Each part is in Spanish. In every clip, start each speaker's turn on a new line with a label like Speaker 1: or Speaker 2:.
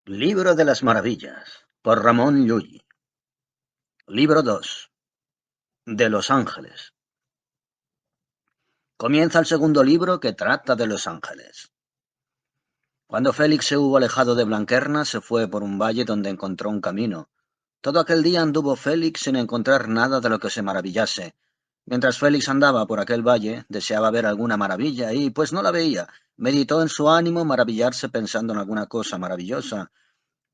Speaker 1: Libro de las Maravillas, por Ramón Llull. Libro 2. De los Ángeles. Comienza el segundo libro que trata de los ángeles. Cuando Félix se hubo alejado de Blanquerna, se fue por un valle donde encontró un camino. Todo aquel día anduvo Félix sin encontrar nada de lo que se maravillase. Mientras Félix andaba por aquel valle, deseaba ver alguna maravilla y, pues no la veía, meditó en su ánimo maravillarse pensando en alguna cosa maravillosa.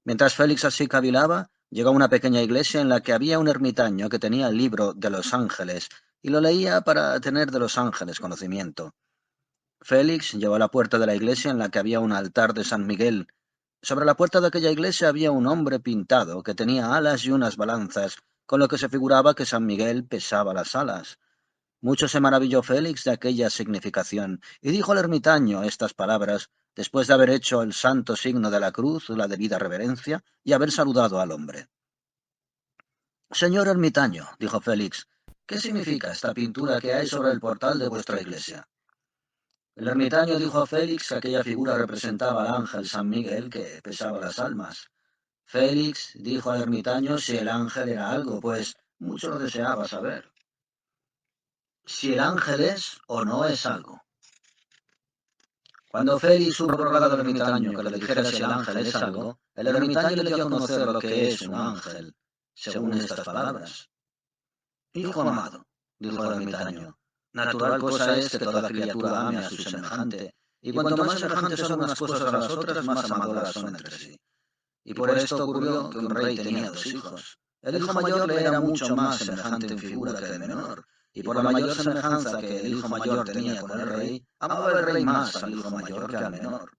Speaker 1: Mientras Félix así cavilaba, llegó a una pequeña iglesia en la que había un ermitaño que tenía el libro de los ángeles y lo leía para tener de los ángeles conocimiento. Félix llegó a la puerta de la iglesia en la que había un altar de San Miguel. Sobre la puerta de aquella iglesia había un hombre pintado que tenía alas y unas balanzas, con lo que se figuraba que San Miguel pesaba las alas. Mucho se maravilló Félix de aquella significación, y dijo al ermitaño estas palabras, después de haber hecho el santo signo de la cruz, la debida reverencia, y haber saludado al hombre. Señor ermitaño, dijo Félix, ¿qué significa esta pintura que hay sobre el portal de vuestra iglesia? El ermitaño dijo a Félix que aquella figura representaba al ángel San Miguel que pesaba las almas. Félix dijo al ermitaño si el ángel era algo, pues mucho lo deseaba saber. Si el ángel es o no es algo. Cuando Félix hubo rogado al ermitaño que le dijera si el ángel es algo, el ermitaño le dio a conocer lo que es un ángel, según estas palabras. Hijo amado, dijo el ermitaño, natural cosa es que toda criatura ame a su semejante, y cuanto más semejantes son unas cosas a las otras, más amadoras son entre sí. Y por esto ocurrió que un rey tenía dos hijos. El hijo mayor le era mucho más semejante en figura que el menor, y por la mayor semejanza que el hijo mayor tenía con el rey, amaba el rey más al hijo mayor que al menor.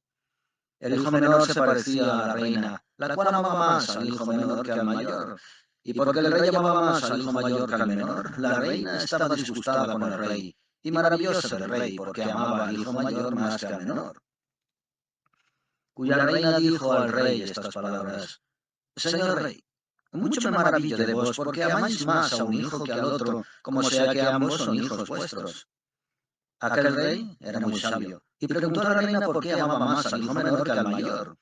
Speaker 1: El hijo menor se parecía a la reina, la cual amaba más al hijo menor que al mayor. Y porque el rey amaba más al hijo mayor que al menor, la reina estaba disgustada con el rey, y maravillosa del rey, porque amaba al hijo mayor más que al menor. Cuya reina dijo al rey estas palabras: Señor rey, mucho me maravillo de vos, porque amáis más a un hijo que al otro, como sea que ambos son hijos vuestros. Aquel rey era muy sabio, y preguntó a la reina por qué amaba más al hijo menor que al mayor.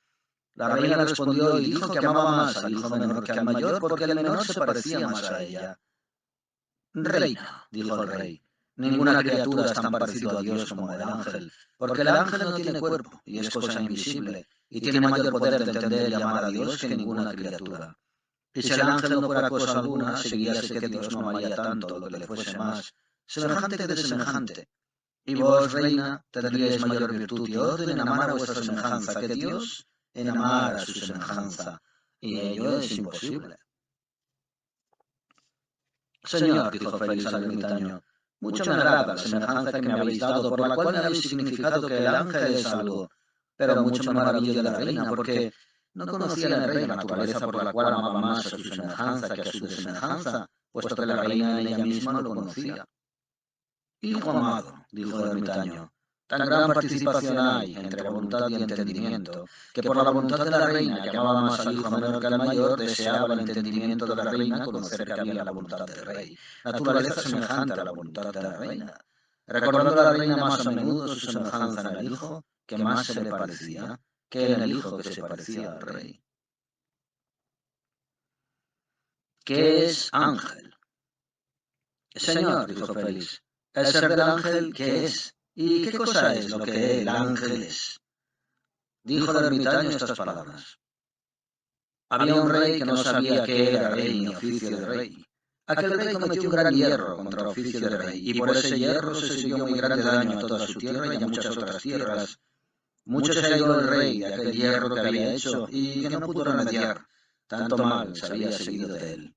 Speaker 1: La reina respondió y dijo que amaba más al hijo menor que al mayor, porque el menor se parecía más a ella. Reina, dijo el rey, ninguna criatura es tan parecido a Dios como el ángel, porque el ángel no tiene cuerpo y es cosa invisible, y tiene mayor poder de entender y amar a Dios que ninguna criatura. Y si el ángel no fuera cosa alguna, seguiríase que Dios no amaría tanto lo que le fuese más, semejante que de semejante. Y vos, reina, tendríais mayor virtud y orden en amar a vuestra semejanza que Dios en amar a su semejanza, y ello es imposible. Señor, dijo Félix al ermitaño, mucho me agrada la semejanza que me habéis dado, por la cual me habéis significado que el ángel es algo, pero mucho me maravillo de la reina, porque no conocía en el rey la naturaleza por la cual amaba más a su semejanza que a su desemejanza, puesto que la reina en ella misma lo conocía. Hijo amado, dijo el ermitaño, tan gran participación hay entre voluntad y entendimiento, que por la voluntad de la reina, que amaba más al hijo menor que al mayor, deseaba el entendimiento de la reina conocer que había la voluntad del rey, naturaleza semejante a la voluntad de la reina, recordando a la reina más a menudo su semejanza en el hijo, que más se le parecía, que en el hijo que se parecía al rey. ¿Qué es ángel? Señor, dijo Félix, el ser del ángel, ¿qué es? ¿Y qué cosa es lo que el ángel es? Dijo el ermitaño estas palabras. Había un rey que no sabía qué era rey ni oficio de rey. Aquel rey cometió un gran hierro contra oficio de rey, y por ese hierro se siguió muy grande daño a toda su tierra y a muchas otras tierras. Mucho se airó el rey de aquel hierro que había hecho, y que no pudo remediar. Tanto mal se había seguido de él.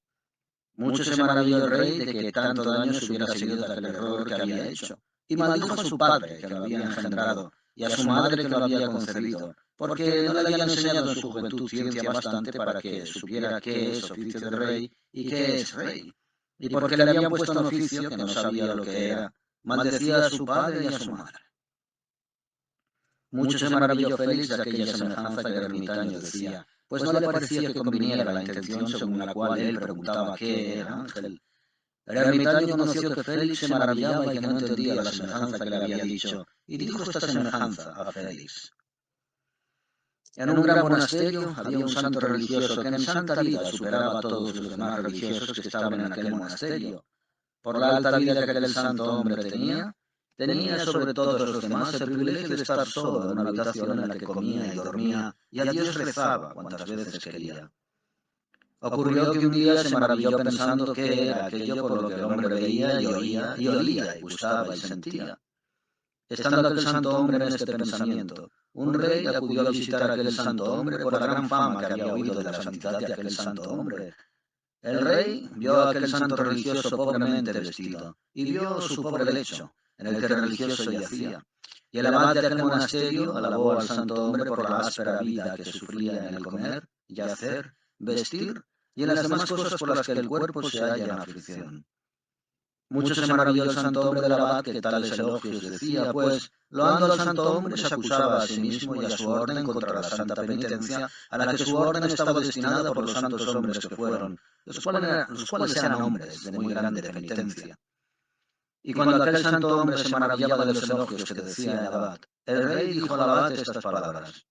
Speaker 1: Mucho se maravilló el rey de que tanto daño se hubiera seguido de aquel error que había hecho, y maldijo a su padre que lo había engendrado, y a su madre que lo había concebido, porque no le habían enseñado en su juventud ciencia bastante para que supiera qué es oficio de rey y qué es rey, y porque le habían puesto en oficio que no sabía lo que era, maldecía a su padre y a su madre. Mucho se maravilló Félix de aquella semejanza que el ermitaño decía, pues no le parecía que conviniera la intención según la cual él preguntaba qué era ángel. El ermitaño conoció que Félix se maravillaba y que no entendía la semejanza que le había dicho, y dijo esta semejanza a Félix. En un gran monasterio había un santo religioso que en santa vida superaba a todos los demás religiosos que estaban en aquel monasterio. Por la alta vida que aquel santo hombre tenía sobre todos los demás el privilegio de estar solo en una habitación en la que comía y dormía y a Dios rezaba cuantas veces quería. Ocurrió que un día se maravilló pensando qué era aquello por lo que el hombre veía y oía y olía y gustaba y sentía. Estando aquel santo hombre en este pensamiento, un rey acudió a visitar a aquel santo hombre por la gran fama que había oído de la santidad de aquel santo hombre. El rey vio a aquel santo religioso pobremente vestido y vio su pobre lecho en el que el religioso yacía. Y el abad de aquel monasterio alabó al santo hombre por la áspera vida que sufría en el comer, yacer, vestir y en las demás cosas por las que el cuerpo se halla en aflicción. Mucho se maravilló el santo hombre del abad que tales elogios decía, pues, loando al santo hombre, se acusaba a sí mismo y a su orden contra la santa penitencia, a la que su orden estaba destinada por los santos hombres que fueron, los cuales eran hombres de muy grande penitencia. Y cuando aquel santo hombre se maravillaba de los elogios que decía el abad, el rey dijo al abad estas palabras: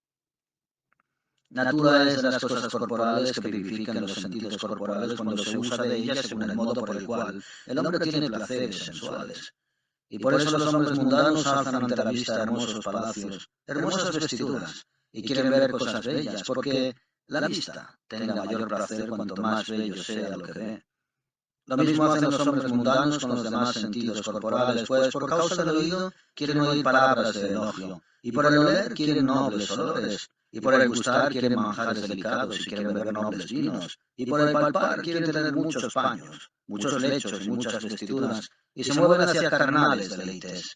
Speaker 1: Natura es de las cosas corporales que vivifican los sentidos corporales cuando se usa de ellas según el modo por el cual el hombre tiene placeres sensuales. Y por eso los hombres mundanos alzan ante la vista hermosos palacios, hermosas vestiduras, y quieren ver cosas bellas, porque la vista tenga mayor placer cuanto más bello sea lo que ve. Lo mismo hacen los hombres mundanos con los demás sentidos corporales, pues por causa del oído quieren oír palabras de elogio, y por el oler quieren nobles olores, y por el gustar quieren manjares delicados y quieren beber nobles vinos, y por el palpar quieren tener muchos paños, muchos lechos y muchas vestiduras, y se mueven hacia carnales deleites.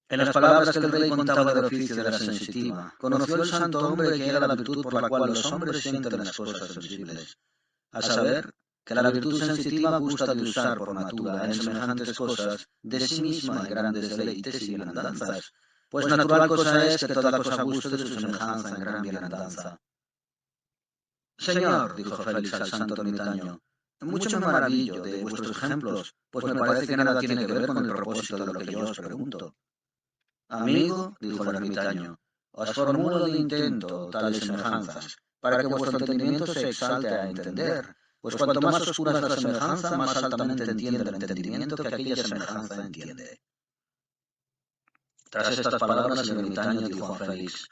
Speaker 1: En las palabras que el rey contaba del oficio de la sensitiva, conoció el santo hombre que era la virtud por la cual los hombres sienten las cosas sensibles, a saber, que la virtud sensitiva gusta de usar por natura en semejantes cosas de sí misma en grandes deleites y bienandanzas, pues natural cosa es que toda cosa guste de su semejanza en gran bienandanza. Señor, dijo Félix al santo ermitaño, mucho me maravillo de vuestros ejemplos, pues me parece que nada tiene que ver con el propósito de lo que yo os pregunto. Amigo, dijo el ermitaño, os formulo de intento tales semejanzas, para que vuestro entendimiento se exalte a entender, pues cuanto más oscura es la semejanza, más altamente entiende el entendimiento que aquella semejanza entiende. Tras estas palabras el ermitaño dijo a Félix: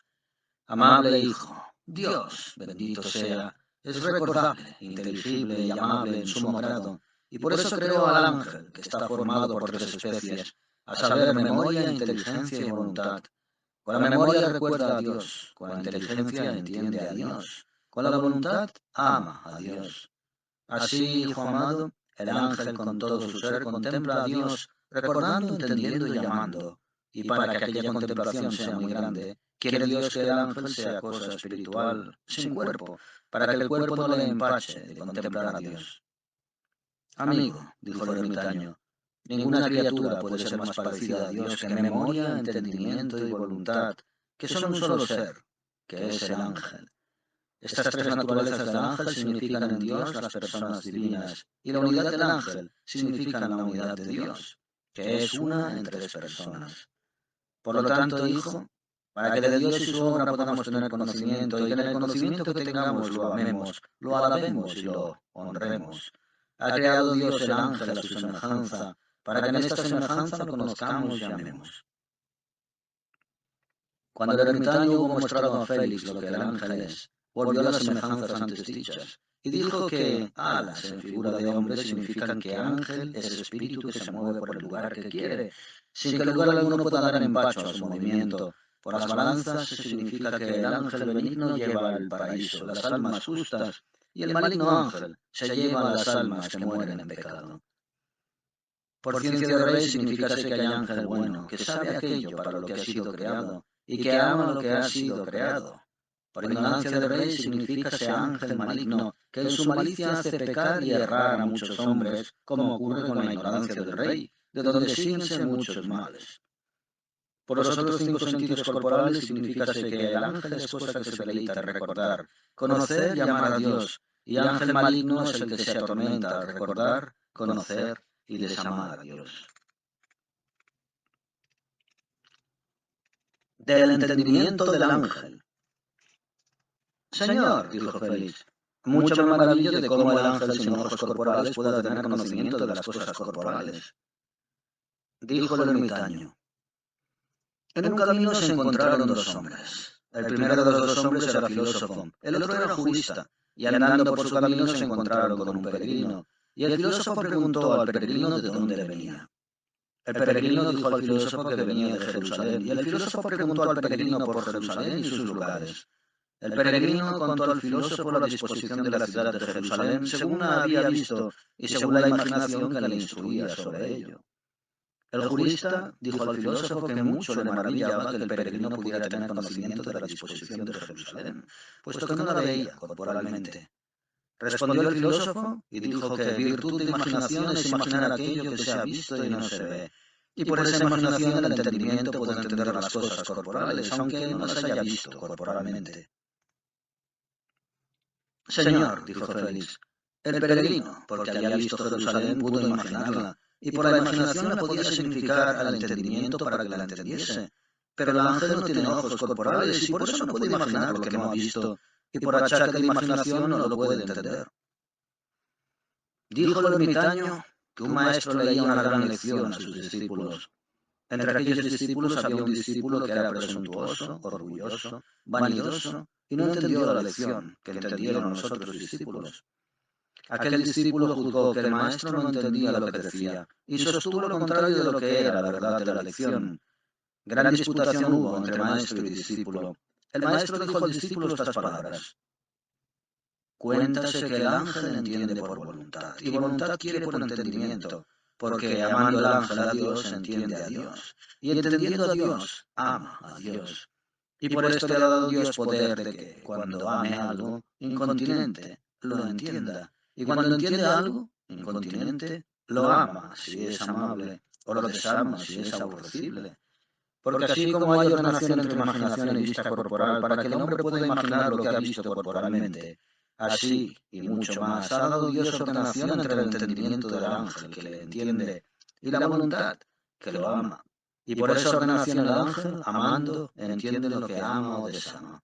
Speaker 1: Amable hijo, Dios, bendito sea, es recordable, inteligible y amable en sumo grado, y por eso creó al ángel, que está formado por tres especies, a saber, memoria, inteligencia y voluntad. Con la memoria recuerda a Dios, con la inteligencia entiende a Dios, con la voluntad ama a Dios. Así, hijo amado, el ángel con todo su ser contempla a Dios, recordando, entendiendo y amando. Y para que aquella contemplación sea muy grande, quiere Dios que el ángel sea cosa espiritual, sin cuerpo, para que el cuerpo no le empache de contemplar a Dios. Amigo, dijo el ermitaño, ninguna criatura puede ser más parecida a Dios que memoria, entendimiento y voluntad, que son un solo ser, que es el ángel. Estas tres naturalezas del ángel significan en Dios las personas divinas, y la unidad del ángel significa la unidad de Dios, que es una en tres personas. Por lo tanto, hijo, para que de Dios y su obra podamos tener conocimiento, y que en el conocimiento que tengamos lo amemos, lo alabemos y lo honremos, ha creado Dios el ángel a su semejanza, para que en esta semejanza lo conozcamos y amemos. Cuando el ermitaño hubo mostrado a Félix lo que el ángel es, volvió a las semejanzas antes dichas, y dijo que alas en figura de hombre significan que ángel es espíritu que se mueve por el lugar que quiere, sin que lugar alguno pueda dar empacho a su movimiento. Por las balanzas significa que el ángel benigno lleva al paraíso las almas justas, y el maligno ángel se lleva a las almas que mueren en pecado. Por ciencia de rey significase que hay ángel bueno, que sabe aquello para lo que ha sido creado, y que ama lo que ha sido creado. Por ignorancia de rey significase ángel maligno, que en su malicia hace pecar y errar a muchos hombres, como ocurre con la ignorancia del rey, de donde síguense muchos males. Por los otros cinco sentidos corporales significase que el ángel es cosa que se deleita en recordar, conocer y amar a Dios, y ángel maligno es el que se atormenta al recordar, conocer y desamar a Dios. Del entendimiento del ángel. Señor, dijo Félix, mucho me maravillo de cómo el ángel sin ojos corporales pueda tener conocimiento de las cosas corporales. Dijo el ermitaño, en un camino se encontraron dos hombres. El primero de los dos hombres era filósofo, el otro era jurista, y andando por su camino se encontraron con un peregrino, y el filósofo preguntó al peregrino de dónde venía. El peregrino dijo al filósofo que venía de Jerusalén, y el filósofo preguntó al peregrino por Jerusalén y sus lugares. El peregrino contó al filósofo la disposición de la ciudad de Jerusalén según la había visto y según la imaginación que le instruía sobre ello. El jurista dijo al filósofo que mucho le maravillaba que el peregrino pudiera tener conocimiento de la disposición de Jerusalén, puesto que no la veía corporalmente. Respondió el filósofo y dijo que virtud de imaginación es imaginar aquello que se ha visto y no se ve, y por esa imaginación el entendimiento puede entender las cosas corporales, aunque no las haya visto corporalmente. Señor, dijo Félix, el peregrino, porque había visto Jerusalén, pudo imaginarla, y por la imaginación la podía significar al entendimiento para que la entendiese. Pero el ángel no tiene ojos corporales y por eso no puede imaginar lo que no ha visto, y por achaque de imaginación no lo puede entender. Dijo el ermitaño que un maestro leía una gran lección a sus discípulos. Entre aquellos discípulos había un discípulo que era presuntuoso, orgulloso, vanidoso, y no entendió la lección que entendieron los otros discípulos. Aquel discípulo juzgó que el maestro no entendía lo que decía, y sostuvo lo contrario de lo que era la verdad de la lección. Gran disputación hubo entre maestro y discípulo. El maestro dijo al discípulo estas palabras: cuéntase que el ángel entiende por voluntad, y voluntad quiere por entendimiento, porque amando el ángel a Dios entiende a Dios, y entendiendo a Dios, ama a Dios. Y por esto le ha dado Dios poder de que, cuando ame algo, incontinente, lo entienda, y cuando entiende algo, incontinente, lo ama si es amable, o lo desama si es aborrecible. Porque así como hay ordenación entre imaginación y vista corporal para que el hombre pueda imaginar lo que ha visto corporalmente, así, y mucho más, ha dado Dios ordenación entre el entendimiento del ángel, que le entiende, y la voluntad, que lo ama. Y por esa ordenación el ángel, amando, entiende lo que ama o desama.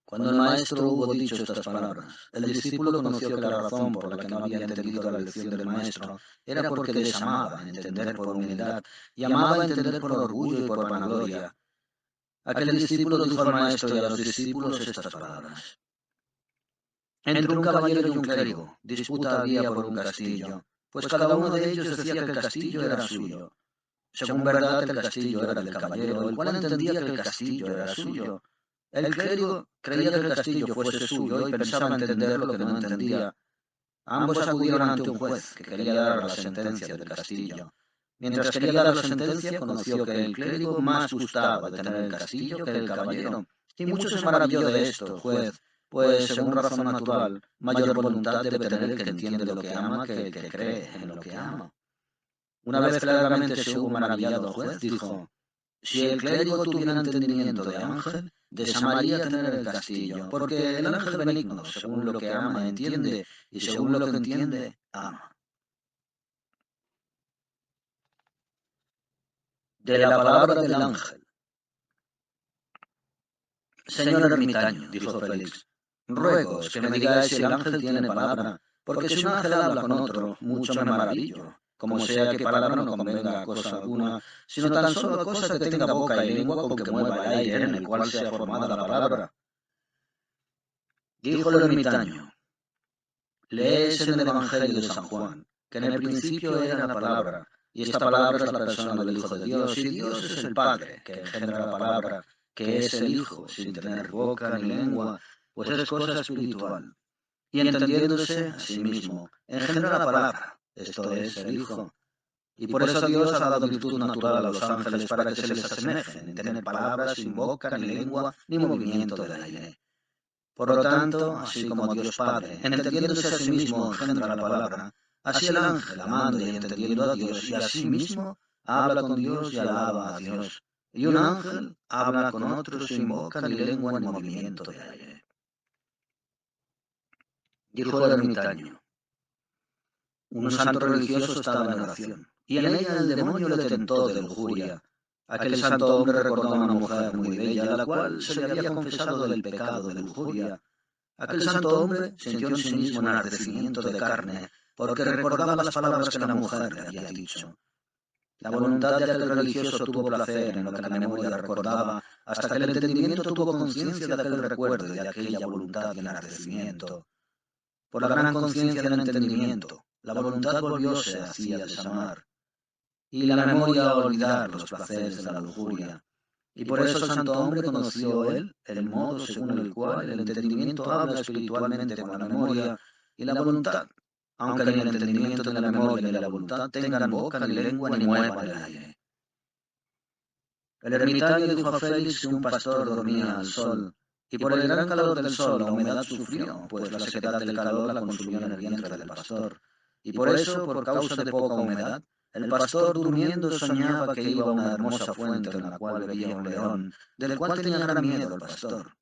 Speaker 1: Cuando el maestro hubo dicho estas palabras, el discípulo conoció que la razón por la que no había entendido la lección del maestro era porque desamaba entender por humildad y amaba entender por orgullo y por vanagloria. Aquel discípulo dijo al maestro y a los discípulos estas palabras: entre un caballero y un clérigo, disputa había por un castillo, pues cada uno de ellos decía que el castillo era suyo. Según verdad, el castillo era del caballero, el cual entendía que el castillo era suyo. El clérigo creía que el castillo fuese suyo y pensaba entender lo que no entendía. Ambos acudieron ante un juez que quería dar la sentencia del castillo. Mientras quería dar la sentencia, conoció que el clérigo más gustaba de tener el castillo que el caballero, y mucho se maravilló de esto, juez, pues, según razón natural, mayor voluntad debe tener el que entiende lo que ama que el que cree en lo que ama. Una vez claramente se hubo maravillado el juez, dijo: si el clérigo tuviera entendimiento de ángel, desamaría tener el castillo, porque el ángel benigno, según lo que ama, entiende, y según lo que entiende, ama. De la palabra del ángel. Señor ermitaño, dijo Félix, ruegos que me digáis si el ángel tiene palabra, porque si un ángel habla con otro, mucho me maravillo, como sea que palabra no convenga a cosa alguna, sino tan solo a cosa que tenga boca y lengua con que mueva el aire en el cual sea formada la palabra. Dijo el ermitaño: lees en el Evangelio de San Juan, que en el principio era la palabra, y esta palabra es la persona del Hijo de Dios, y Dios es el Padre, que engendra la palabra, que es el Hijo, sin tener boca ni lengua, pues es cosa espiritual. Y entendiéndose a sí mismo, engendra la palabra, esto es, el Hijo. Y por eso Dios ha dado virtud natural a los ángeles para que se les asemejen en tener palabras sin boca ni lengua ni movimiento del aire. Por lo tanto, así como Dios Padre, entendiéndose a sí mismo, engendra la palabra, así el ángel, amando y entendiendo a Dios y a sí mismo, habla con Dios y alaba a Dios. Y un ángel habla con otro sin boca ni lengua ni movimiento de aire. Dijo el ermitaño: un santo religioso estaba en oración, y en ella el demonio le tentó de lujuria, Aquel santo hombre recordó a una mujer muy bella, la cual se le había confesado del pecado de lujuria. Aquel santo hombre sintió en sí mismo un enardecimiento de carne, porque recordaba las palabras que la mujer le había dicho. La voluntad de aquel religioso tuvo placer en lo que la memoria recordaba, hasta que el entendimiento tuvo conciencia de aquel recuerdo y de aquella voluntad y enardecimiento. Por la gran conciencia del entendimiento, la voluntad volvióse así a desamar, y la memoria a olvidar los placeres de la lujuria. Y por eso el santo hombre conoció él el modo según el cual el entendimiento habla espiritualmente con la memoria y la voluntad, aunque ni el entendimiento ni la memoria ni la voluntad tengan boca ni lengua ni muevan el aire. El ermitaño dijo a Félix que un pastor dormía al sol, y por el gran calor del sol la humedad sufrió, pues la sequedad del calor la consumió en el vientre del pastor. Y por eso, por causa de poca humedad, el pastor durmiendo soñaba que iba a una hermosa fuente en la cual bebía un león, del cual tenía gran miedo el pastor.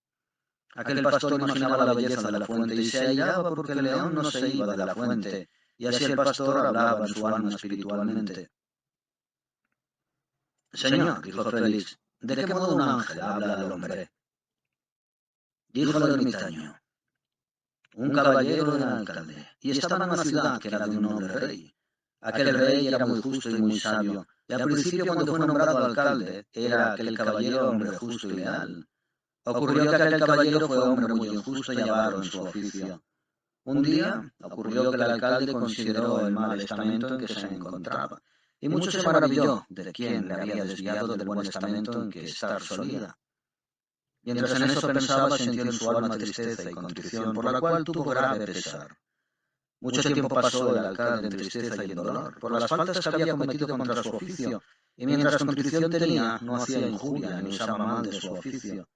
Speaker 1: Aquel pastor imaginaba la belleza de la fuente y se airaba porque el león no se iba de la fuente, y así el pastor hablaba en su alma espiritualmente. Señor, dijo Félix, ¿de qué modo un ángel habla al hombre? Dijo el ermitaño, un caballero era alcalde, y estaba en una ciudad que era de un noble rey. Aquel rey era muy justo y muy sabio, y al principio cuando fue nombrado alcalde, era aquel caballero hombre justo y leal. Ocurrió que aquel caballero fue hombre muy injusto y avaro en su oficio. Un día ocurrió que el alcalde consideró el mal estamento en que se encontraba, y mucho se maravilló de quién le había desviado del buen estamento en que estar solía. Mientras en eso pensaba, sintió en su alma tristeza y contrición, por la cual tuvo grave pesar. Mucho tiempo pasó el alcalde en tristeza y en dolor, por las faltas que había cometido contra su oficio, y mientras contrición tenía, no hacía injuria ni usaba mal de su oficio.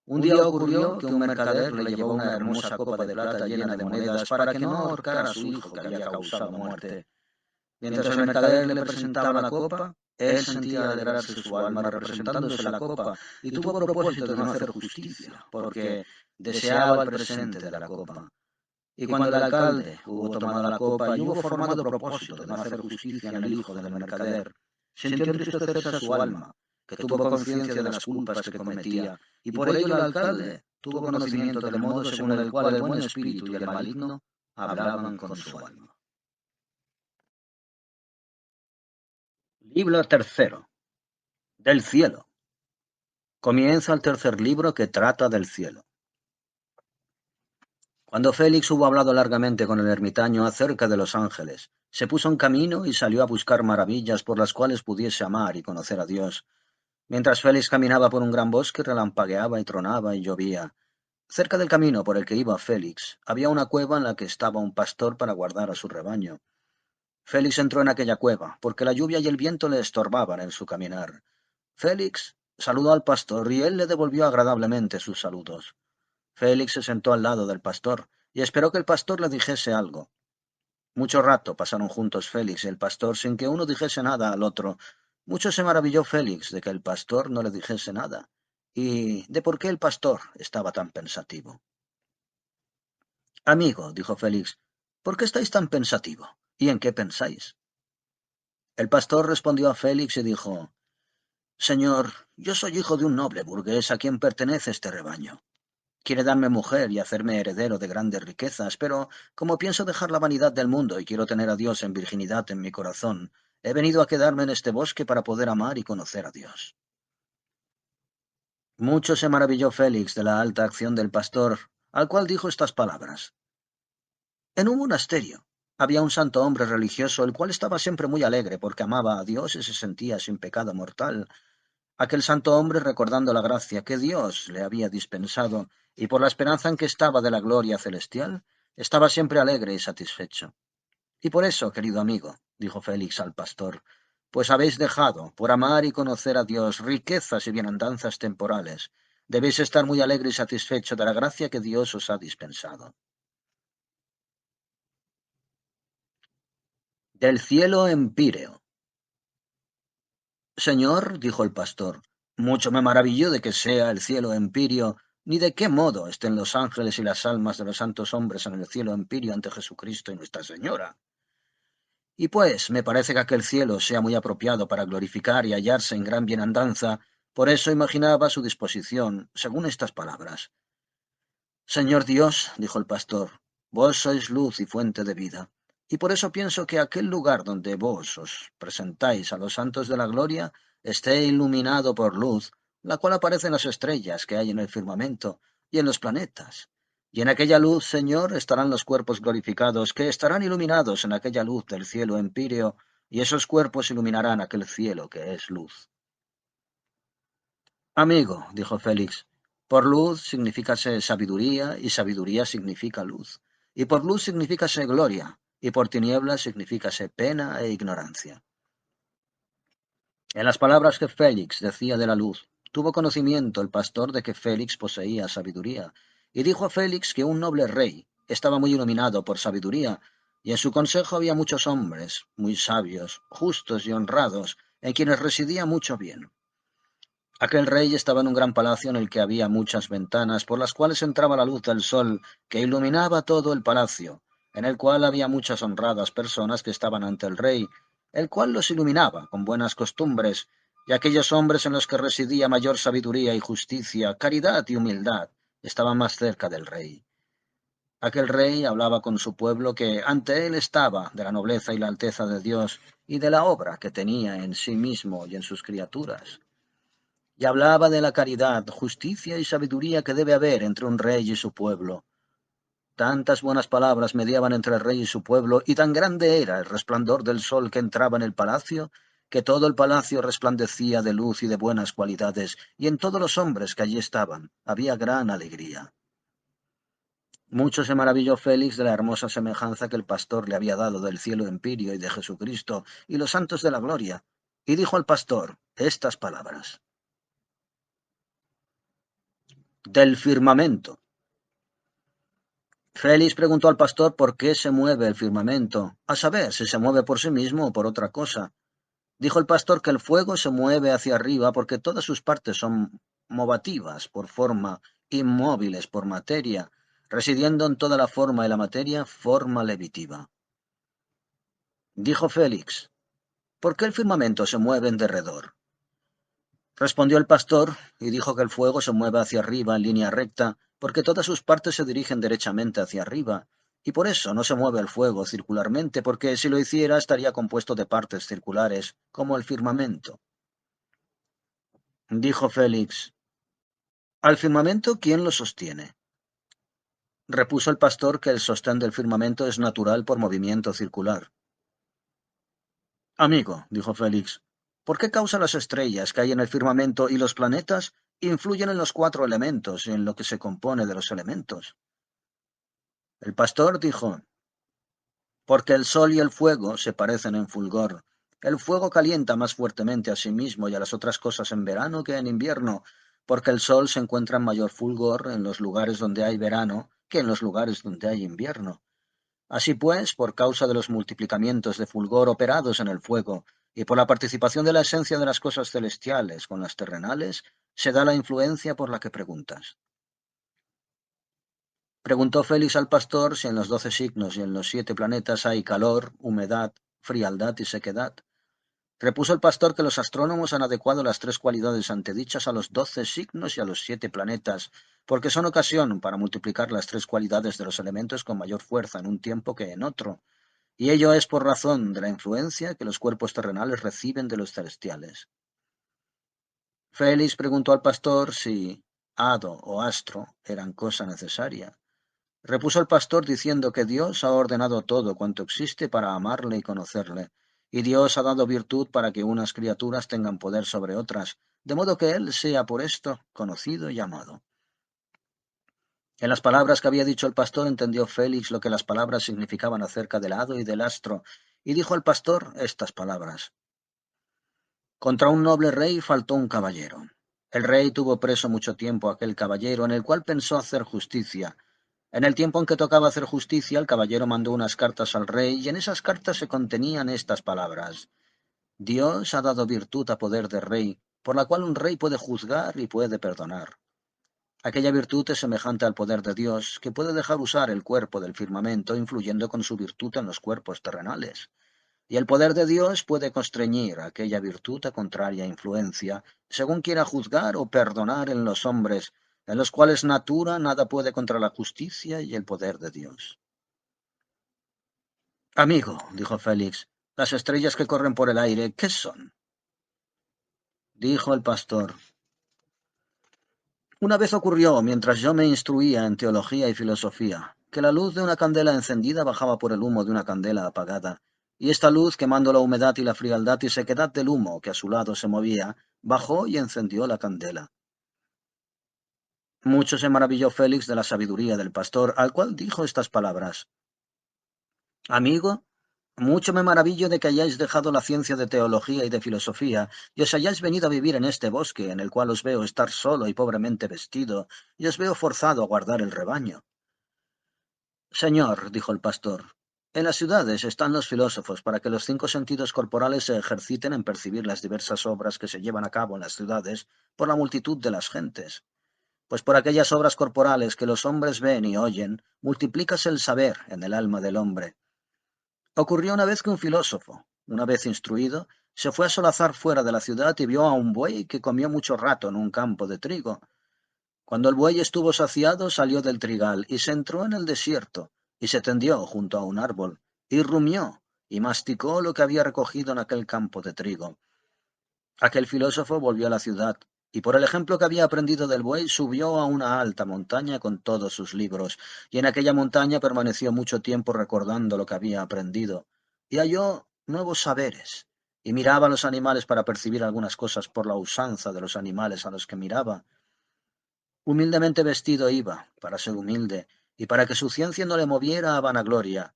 Speaker 1: Un día ocurrió que un mercader le llevó una hermosa copa de plata llena de monedas para que no ahorcara a su hijo que había causado muerte. Mientras el mercader le presentaba la copa, él sentía alegrarse su alma representándose la copa y tuvo propósito de no hacer justicia, porque deseaba el presente de la copa. Y cuando el alcalde hubo tomado la copa y hubo formado propósito de no hacer justicia en el hijo del mercader, sintió entristecerse su alma, que tuvo conciencia de las culpas que cometía, y por ello el alcalde tuvo conocimiento del modo según el cual el buen espíritu y el maligno hablaban con su alma. Libro tercero. Del cielo. Comienza el tercer libro que trata del cielo. Cuando Félix hubo hablado largamente con el ermitaño acerca de los ángeles, se puso en camino y salió a buscar maravillas por las cuales pudiese amar y conocer a Dios. Mientras Félix caminaba por un gran bosque, relampagueaba y tronaba y llovía. Cerca del camino por el que iba Félix, había una cueva en la que estaba un pastor para guardar a su rebaño. Félix entró en aquella cueva, porque la lluvia y el viento le estorbaban en su caminar. Félix saludó al pastor y él le devolvió agradablemente sus saludos. Félix se sentó al lado del pastor y esperó que el pastor le dijese algo. Mucho rato pasaron juntos Félix y el pastor sin que uno dijese nada al otro. Mucho se maravilló Félix de que el pastor no le dijese nada y de por qué el pastor estaba tan pensativo. Amigo, dijo Félix, ¿por qué estáis tan pensativo? ¿Y en qué pensáis? El pastor respondió a Félix y dijo, Señor, yo soy hijo de un noble burgués a quien pertenece este rebaño. Quiere darme mujer y hacerme heredero de grandes riquezas, pero como pienso dejar la vanidad del mundo y quiero tener a Dios en virginidad en mi corazón, he venido a quedarme en este bosque para poder amar y conocer a Dios. Mucho se maravilló Félix de la alta acción del pastor, al cual dijo estas palabras. En un monasterio había un santo hombre religioso, el cual estaba siempre muy alegre porque amaba a Dios y se sentía sin pecado mortal. Aquel santo hombre, recordando la gracia que Dios le había dispensado y por la esperanza en que estaba de la gloria celestial, estaba siempre alegre y satisfecho. Y por eso, querido amigo, dijo Félix al pastor, pues habéis dejado, por amar y conocer a Dios, riquezas y bienandanzas temporales. Debéis estar muy alegre y satisfecho de la gracia que Dios os ha dispensado. Del cielo empíreo. Señor, dijo el pastor, mucho me maravillo de que sea el cielo empíreo, ni de qué modo estén los ángeles y las almas de los santos hombres en el cielo empíreo ante Jesucristo y Nuestra Señora.
Speaker 2: Y pues me parece que aquel cielo sea muy apropiado para glorificar y hallarse en gran bienandanza, por eso imaginaba su disposición, según estas palabras. Señor Dios, dijo el pastor, vos sois luz y fuente de vida, y por eso pienso que aquel lugar donde vos os presentáis a los santos de la gloria esté iluminado por luz, la cual aparece en las estrellas que hay en el firmamento y en los planetas. Y en aquella luz, Señor, estarán los cuerpos glorificados, que estarán iluminados en aquella luz del cielo empíreo, y esos cuerpos iluminarán aquel cielo que es luz. Amigo, dijo Félix, por luz significase sabiduría y sabiduría significa luz, y por luz significase gloria, y por tinieblas significase pena e ignorancia. En las palabras que Félix decía de la luz, tuvo conocimiento el pastor de que Félix poseía sabiduría, y dijo a Félix que un noble rey estaba muy iluminado por sabiduría, y en su consejo había muchos hombres, muy sabios, justos y honrados, en quienes residía mucho bien. Aquel rey estaba en un gran palacio en el que había muchas ventanas por las cuales entraba la luz del sol que iluminaba todo el palacio, en el cual había muchas honradas personas que estaban ante el rey, el cual los iluminaba con buenas costumbres, y aquellos hombres en los que residía mayor sabiduría y justicia, caridad y humildad, estaban más cerca del rey. Aquel rey hablaba con su pueblo que ante él estaba de la nobleza y la alteza de Dios y de la obra que tenía en sí mismo y en sus criaturas. Y hablaba de la caridad, justicia y sabiduría que debe haber entre un rey y su pueblo. Tantas buenas palabras mediaban entre el rey y su pueblo, y tan grande era el resplandor del sol que entraba en el palacio, que todo el palacio resplandecía de luz y de buenas cualidades, y en todos los hombres que allí estaban había gran alegría. Mucho se maravilló Félix de la hermosa semejanza que el pastor le había dado del cielo empírico y de Jesucristo y los santos de la gloria, y dijo al pastor estas palabras. Del firmamento. Félix preguntó al pastor por qué se mueve el firmamento, a saber si se mueve por sí mismo o por otra cosa. Dijo el pastor que el fuego se mueve hacia arriba porque todas sus partes son movativas por forma, inmóviles por materia, residiendo en toda la forma de la materia, forma levitiva. Dijo Félix, ¿por qué el firmamento se mueve en derredor? Respondió el pastor y dijo que el fuego se mueve hacia arriba en línea recta porque todas sus partes se dirigen derechamente hacia arriba, y por eso no se mueve el fuego circularmente, porque si lo hiciera estaría compuesto de partes circulares, como el firmamento. Dijo Félix, ¿al firmamento quién lo sostiene? Repuso el pastor que el sostén del firmamento es natural por movimiento circular. Amigo, dijo Félix, ¿por qué causa las estrellas que hay en el firmamento y los planetas influyen en los 4 elementos y en lo que se compone de los elementos? El pastor dijo, porque el sol y el fuego se parecen en fulgor. El fuego calienta más fuertemente a sí mismo y a las otras cosas en verano que en invierno, porque el sol se encuentra en mayor fulgor en los lugares donde hay verano que en los lugares donde hay invierno. Así pues, por causa de los multiplicamientos de fulgor operados en el fuego y por la participación de la esencia de las cosas celestiales con las terrenales, se da la influencia por la que preguntas. Preguntó Félix al pastor si en los 12 signos y en los 7 planetas hay calor, humedad, frialdad y sequedad. Repuso el pastor que los astrónomos han adecuado las 3 cualidades antedichas a los 12 signos y a los 7 planetas, porque son ocasión para multiplicar las 3 cualidades de los elementos con mayor fuerza en un tiempo que en otro, y ello es por razón de la influencia que los cuerpos terrenales reciben de los celestiales. Félix preguntó al pastor si hado o astro eran cosa necesaria. Repuso el pastor diciendo que Dios ha ordenado todo cuanto existe para amarle y conocerle, y Dios ha dado virtud para que unas criaturas tengan poder sobre otras, de modo que Él sea por esto conocido y amado. En las palabras que había dicho el pastor entendió Félix lo que las palabras significaban acerca del hado y del astro, y dijo al pastor estas palabras. Contra un noble rey faltó un caballero. El rey tuvo preso mucho tiempo a aquel caballero, en el cual pensó hacer justicia. En el tiempo en que tocaba hacer justicia, el caballero mandó unas cartas al rey, y en esas cartas se contenían estas palabras. Dios ha dado virtud a poder de rey, por la cual un rey puede juzgar y puede perdonar. Aquella virtud es semejante al poder de Dios, que puede dejar usar el cuerpo del firmamento, influyendo con su virtud en los cuerpos terrenales. y el poder de Dios puede constreñir a aquella virtud a contraria influencia, según quiera juzgar o perdonar en los hombres, en los cuales natura nada puede contra la justicia y el poder de Dios. Amigo, dijo Félix, las estrellas que corren por el aire, ¿qué son? Dijo el pastor. Una vez ocurrió, mientras yo me instruía en teología y filosofía, que la luz de una candela encendida bajaba por el humo de una candela apagada, y esta luz, quemando la humedad y la frialdad y sequedad del humo que a su lado se movía, bajó y encendió la candela. Mucho se maravilló Félix de la sabiduría del pastor, al cual dijo estas palabras. Amigo, mucho me maravillo de que hayáis dejado la ciencia de teología y de filosofía, y os hayáis venido a vivir en este bosque, en el cual os veo estar solo y pobremente vestido, y os veo forzado a guardar el rebaño. Señor, dijo el pastor, en las ciudades están los filósofos para que los 5 sentidos corporales se ejerciten en percibir las diversas obras que se llevan a cabo en las ciudades por la multitud de las gentes. Pues por aquellas obras corporales que los hombres ven y oyen, multiplícase el saber en el alma del hombre. Ocurrió una vez que un filósofo, una vez instruido, se fue a solazar fuera de la ciudad y vio a un buey que comió mucho rato en un campo de trigo. Cuando el buey estuvo saciado, salió del trigal y se entró en el desierto, y se tendió junto a un árbol, y rumió, y masticó lo que había recogido en aquel campo de trigo. Aquel filósofo volvió a la ciudad, y por el ejemplo que había aprendido del buey, subió a una alta montaña con todos sus libros, y en aquella montaña permaneció mucho tiempo recordando lo que había aprendido, y halló nuevos saberes, y miraba a los animales para percibir algunas cosas por la usanza de los animales a los que miraba. Humildemente vestido iba, para ser humilde, y para que su ciencia no le moviera a vanagloria.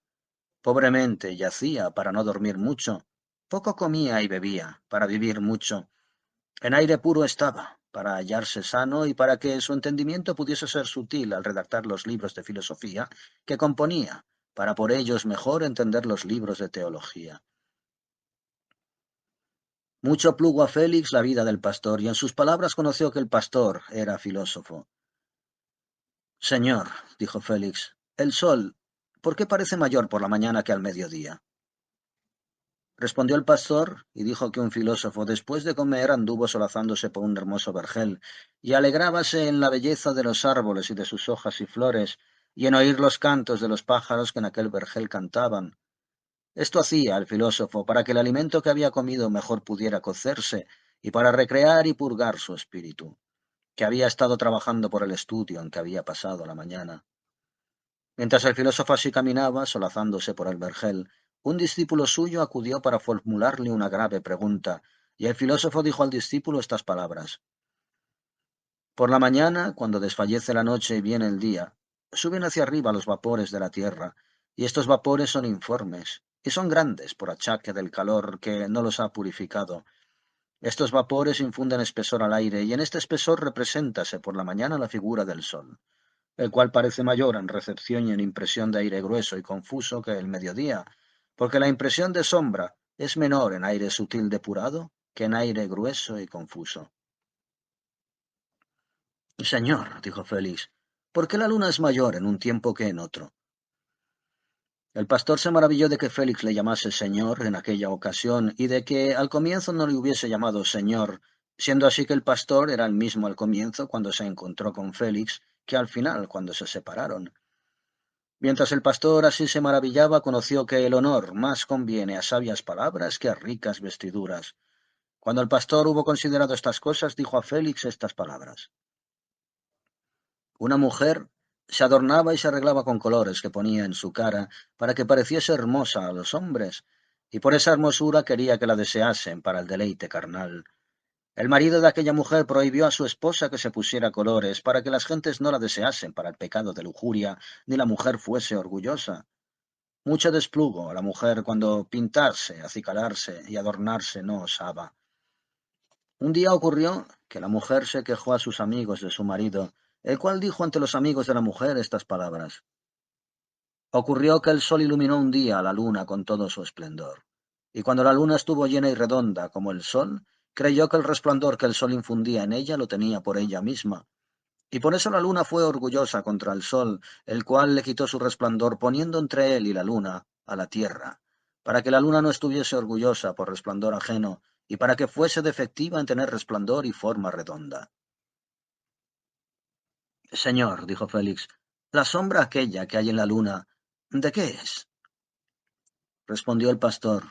Speaker 2: Pobremente yacía para no dormir mucho, poco comía y bebía, para vivir mucho. En aire puro estaba, para hallarse sano y para que su entendimiento pudiese ser sutil al redactar los libros de filosofía que componía, para por ellos mejor entender los libros de teología. Mucho plugo a Félix la vida del pastor, y en sus palabras conoció que el pastor era filósofo. Señor, dijo Félix, el sol, ¿por qué parece mayor por la mañana que al mediodía? Respondió el pastor y dijo que un filósofo después de comer anduvo solazándose por un hermoso vergel y alegrábase en la belleza de los árboles y de sus hojas y flores y en oír los cantos de los pájaros que en aquel vergel cantaban. Esto hacía el filósofo para que el alimento que había comido mejor pudiera cocerse y para recrear y purgar su espíritu, que había estado trabajando por el estudio en que había pasado la mañana. Mientras el filósofo así caminaba, solazándose por el vergel, un discípulo suyo acudió para formularle una grave pregunta, y el filósofo dijo al discípulo estas palabras. Por la mañana, cuando desfallece la noche y viene el día, suben hacia arriba los vapores de la tierra, y estos vapores son informes, y son grandes por achaque del calor que no los ha purificado. Estos vapores infunden espesor al aire, y en este espesor represéntase por la mañana la figura del sol, el cual parece mayor en recepción y en impresión de aire grueso y confuso que el mediodía, porque la impresión de sombra es menor en aire sutil depurado que en aire grueso y confuso. Señor, dijo Félix, ¿por qué la luna es mayor en un tiempo que en otro? El pastor se maravilló de que Félix le llamase señor en aquella ocasión y de que al comienzo no le hubiese llamado señor, siendo así que el pastor era el mismo al comienzo cuando se encontró con Félix que al final cuando se separaron. Mientras el pastor así se maravillaba, conoció que el honor más conviene a sabias palabras que a ricas vestiduras. Cuando el pastor hubo considerado estas cosas, dijo a Félix estas palabras. Una mujer se adornaba y se arreglaba con colores que ponía en su cara para que pareciese hermosa a los hombres, y por esa hermosura quería que la deseasen para el deleite carnal. El marido de aquella mujer prohibió a su esposa que se pusiera colores para que las gentes no la deseasen para el pecado de lujuria, ni la mujer fuese orgullosa. Mucho desplugo a la mujer cuando pintarse, acicalarse y adornarse no osaba. Un día ocurrió que la mujer se quejó a sus amigos de su marido, el cual dijo ante los amigos de la mujer estas palabras. Ocurrió que el sol iluminó un día a la luna con todo su esplendor, y cuando la luna estuvo llena y redonda como el sol, creyó que el resplandor que el sol infundía en ella lo tenía por ella misma, y por eso la luna fue orgullosa contra el sol, el cual le quitó su resplandor poniendo entre él y la luna a la tierra. para que la luna no estuviese orgullosa por resplandor ajeno, y para que fuese defectiva en tener resplandor y forma redonda. Señor, dijo Félix, la sombra aquella que hay en la luna, ¿de qué es? Respondió el pastor.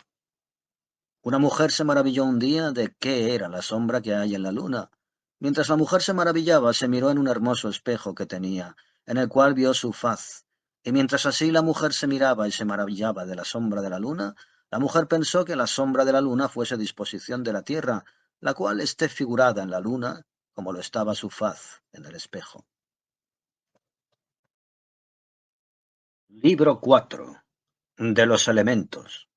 Speaker 2: Una mujer se maravilló un día de qué era la sombra que hay en la luna. Mientras la mujer se maravillaba, se miró en un hermoso espejo que tenía, en el cual vio su faz. Y mientras así la mujer se miraba y se maravillaba de la sombra de la luna, la mujer pensó que la sombra de la luna fuese disposición de la tierra, la cual esté figurada en la luna, como lo estaba su faz en el espejo. Libro 4. De los elementos.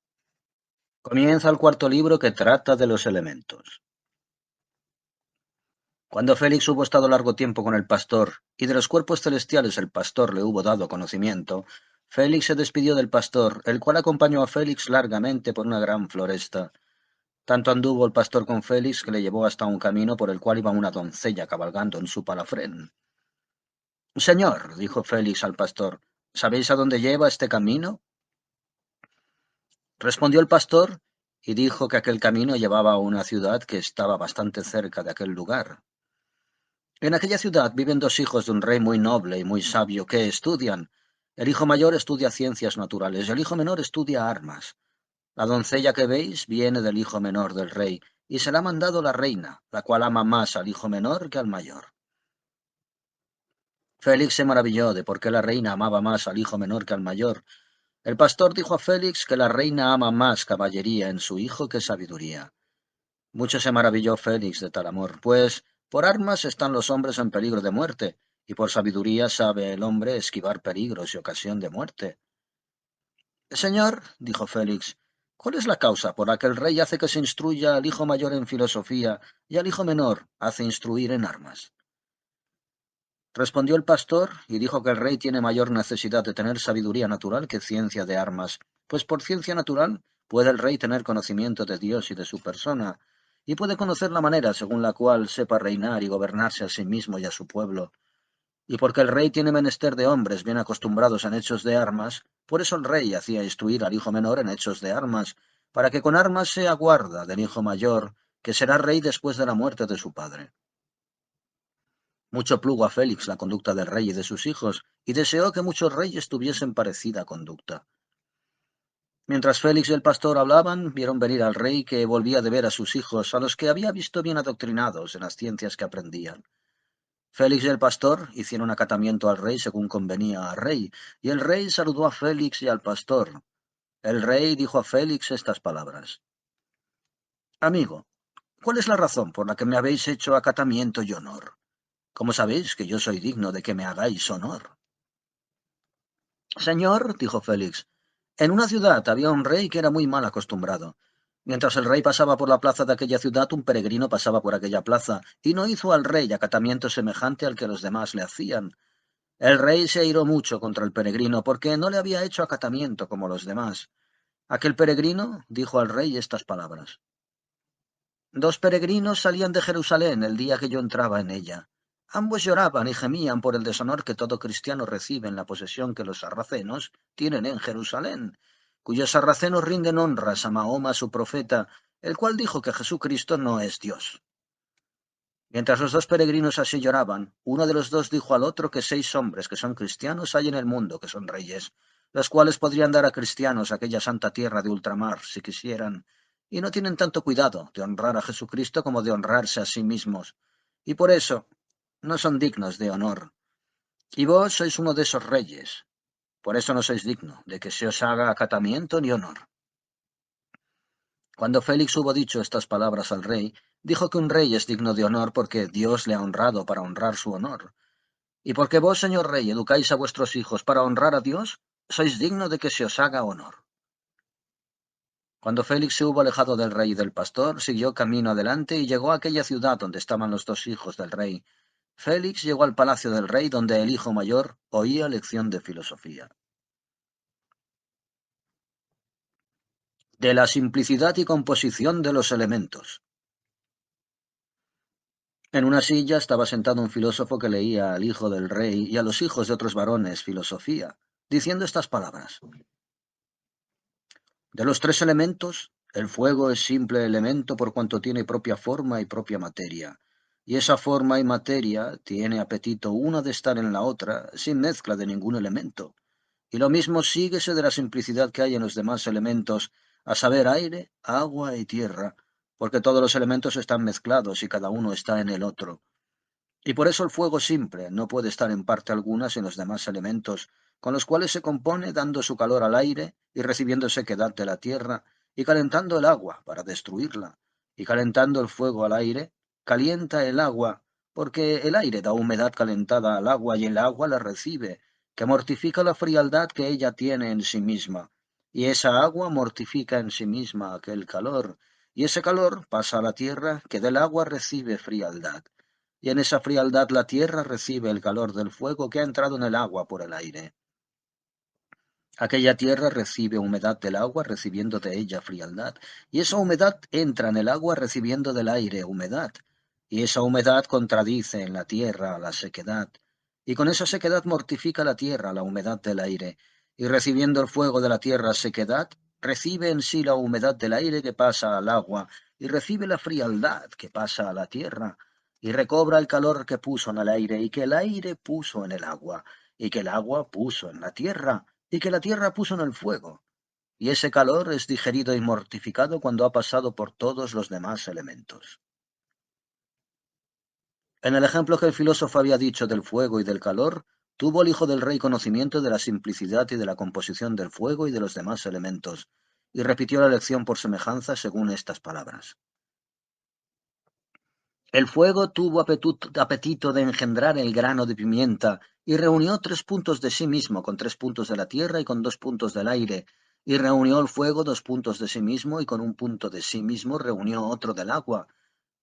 Speaker 2: Comienza el cuarto libro que trata de los elementos. Cuando Félix hubo estado largo tiempo con el pastor, y de los cuerpos celestiales el pastor le hubo dado conocimiento, Félix se despidió del pastor, el cual acompañó a Félix largamente por una gran floresta. Tanto anduvo el pastor con Félix que le llevó hasta un camino por el cual iba una doncella cabalgando en su palafrén. Señor, dijo Félix al pastor, ¿sabéis a dónde lleva este camino? Respondió el pastor y dijo que aquel camino llevaba a una ciudad que estaba bastante cerca de aquel lugar. En aquella ciudad viven dos hijos de un rey muy noble y muy sabio que estudian. El hijo mayor estudia ciencias naturales y el hijo menor estudia armas. La doncella que veis viene del hijo menor del rey y se la ha mandado la reina, la cual ama más al hijo menor que al mayor. Félix se maravilló de por qué la reina amaba más al hijo menor que al mayor. El pastor dijo a Félix que la reina ama más caballería en su hijo que sabiduría. Mucho se maravilló Félix de tal amor, pues por armas están los hombres en peligro de muerte, y por sabiduría sabe el hombre esquivar peligros y ocasión de muerte. Señor, dijo Félix, ¿cuál es la causa por la que el rey hace que se instruya al hijo mayor en filosofía y al hijo menor hace instruir en armas? Respondió el pastor y dijo que el rey tiene mayor necesidad de tener sabiduría natural que ciencia de armas, pues por ciencia natural puede el rey tener conocimiento de Dios y de su persona, y puede conocer la manera según la cual sepa reinar y gobernarse a sí mismo y a su pueblo. Y porque el rey tiene menester de hombres bien acostumbrados en hechos de armas, por eso el rey hacía instruir al hijo menor en hechos de armas, para que con armas sea guarda del hijo mayor, que será rey después de la muerte de su padre. Mucho plugo a Félix la conducta del rey y de sus hijos, y deseó que muchos reyes tuviesen parecida conducta. Mientras Félix y el pastor hablaban, vieron venir al rey que volvía de ver a sus hijos, a los que había visto bien adoctrinados en las ciencias que aprendían. Félix y el pastor hicieron acatamiento al rey según convenía al rey, y el rey saludó a Félix y al pastor. El rey dijo a Félix estas palabras. Amigo, ¿cuál es la razón por la que me habéis hecho acatamiento y honor? ¿Cómo sabéis que yo soy digno de que me hagáis honor? Señor, dijo Félix, en una ciudad había un rey que era muy mal acostumbrado. Mientras el rey pasaba por la plaza de aquella ciudad, un peregrino pasaba por aquella plaza, y no hizo al rey acatamiento semejante al que los demás le hacían. El rey se airó mucho contra el peregrino, porque no le había hecho acatamiento como los demás. Aquel peregrino dijo al rey estas palabras. Dos peregrinos salían de Jerusalén el día que yo entraba en ella. Ambos lloraban y gemían por el deshonor que todo cristiano recibe en la posesión que los sarracenos tienen en Jerusalén, cuyos sarracenos rinden honras a Mahoma su profeta, el cual dijo que Jesucristo no es Dios. Mientras los dos peregrinos así lloraban, uno de los dos dijo al otro que 6 hombres que son cristianos hay en el mundo que son reyes, los cuales podrían dar a cristianos aquella santa tierra de ultramar si quisieran, y no tienen tanto cuidado de honrar a Jesucristo como de honrarse a sí mismos, y por eso no son dignos de honor. Y vos sois uno de esos reyes, por eso no sois digno de que se os haga acatamiento ni honor. Cuando Félix hubo dicho estas palabras al rey, dijo que un rey es digno de honor porque Dios le ha honrado para honrar su honor. Y porque vos, señor rey, educáis a vuestros hijos para honrar a Dios, sois digno de que se os haga honor. Cuando Félix se hubo alejado del rey y del pastor, siguió camino adelante y llegó a aquella ciudad donde estaban los dos hijos del rey. Félix llegó al palacio del rey donde el hijo mayor oía lección de filosofía. De la simplicidad y composición de los elementos. En una silla estaba sentado un filósofo que leía al hijo del rey y a los hijos de otros varones filosofía, diciendo estas palabras. De los tres elementos, el fuego es simple elemento por cuanto tiene propia forma y propia materia. Y esa forma y materia tiene apetito una de estar en la otra, sin mezcla de ningún elemento. Y lo mismo síguese de la simplicidad que hay en los demás elementos, a saber, aire, agua y tierra, porque todos los elementos están mezclados y cada uno está en el otro. Y por eso el fuego simple no puede estar en parte alguna sin los demás elementos, con los cuales se compone dando su calor al aire y recibiendo sequedad de la tierra, y calentando el agua para destruirla, y calentando el fuego al aire, calienta el agua, porque el aire da humedad calentada al agua y el agua la recibe, que mortifica la frialdad que ella tiene en sí misma, y esa agua mortifica en sí misma aquel calor, y ese calor pasa a la tierra que del agua recibe frialdad y en esa frialdad la tierra recibe el calor del fuego que ha entrado en el agua por el aire. Aquella tierra recibe humedad del agua, recibiendo de ella frialdad, y esa humedad entra en el agua recibiendo del aire humedad, y esa humedad contradice en la tierra la sequedad, y con esa sequedad mortifica la tierra la humedad del aire, y recibiendo el fuego de la tierra sequedad, recibe en sí la humedad del aire que pasa al agua, y recibe la frialdad que pasa a la tierra, y recobra el calor que puso en el aire, y que el aire puso en el agua, y que el agua puso en la tierra, y que la tierra puso en el fuego, y ese calor es digerido y mortificado cuando ha pasado por todos los demás elementos. En el ejemplo que el filósofo había dicho del fuego y del calor, tuvo el hijo del rey conocimiento de la simplicidad y de la composición del fuego y de los demás elementos, y repitió la lección por semejanza según estas palabras. El fuego tuvo apetito de engendrar el grano de pimienta, y reunió 3 puntos de sí mismo con 3 puntos de la tierra y con 2 puntos del aire, y reunió el fuego 2 puntos de sí mismo y con 1 punto de sí mismo reunió otro del agua.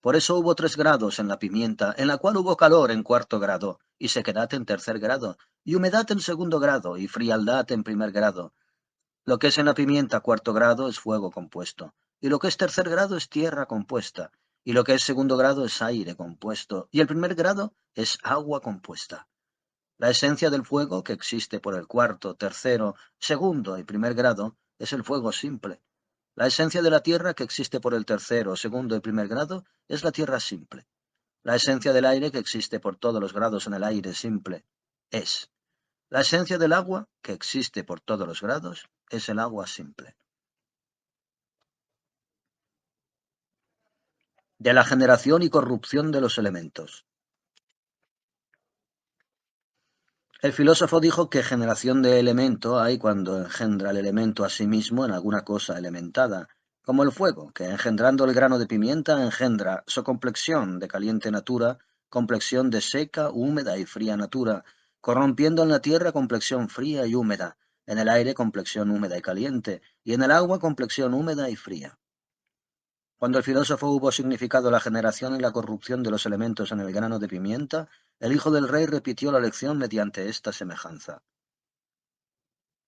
Speaker 2: Por eso hubo 3 grados en la pimienta, en la cual hubo calor en 4 grado, y sequedad en 3 grado, y humedad en 2 grado, y frialdad en 1 grado. Lo que es en la pimienta 4 grado es fuego compuesto, y lo que es 3 grado es tierra compuesta, y lo que es 2 grado es aire compuesto, y el 1 grado es agua compuesta. La esencia del fuego que existe por el cuarto, tercero, segundo y 1 grado es el fuego simple. La esencia de la tierra que existe por el tercero, segundo y 1 grado es la tierra simple. La esencia del aire que existe por todos los grados en el aire simple es. La esencia del agua, que existe por todos los grados, es el agua simple. De la generación y corrupción de los elementos. El filósofo dijo que generación de elemento hay cuando engendra el elemento a sí mismo en alguna cosa elementada, como el fuego, que engendrando el grano de pimienta engendra su complexión de caliente natura, complexión de seca, húmeda y fría natura, corrompiendo en la tierra complexión fría y húmeda, en el aire complexión húmeda y caliente, y en el agua complexión húmeda y fría. Cuando el filósofo hubo significado la generación y la corrupción de los elementos en el grano de pimienta, el hijo del rey repitió la lección mediante esta semejanza.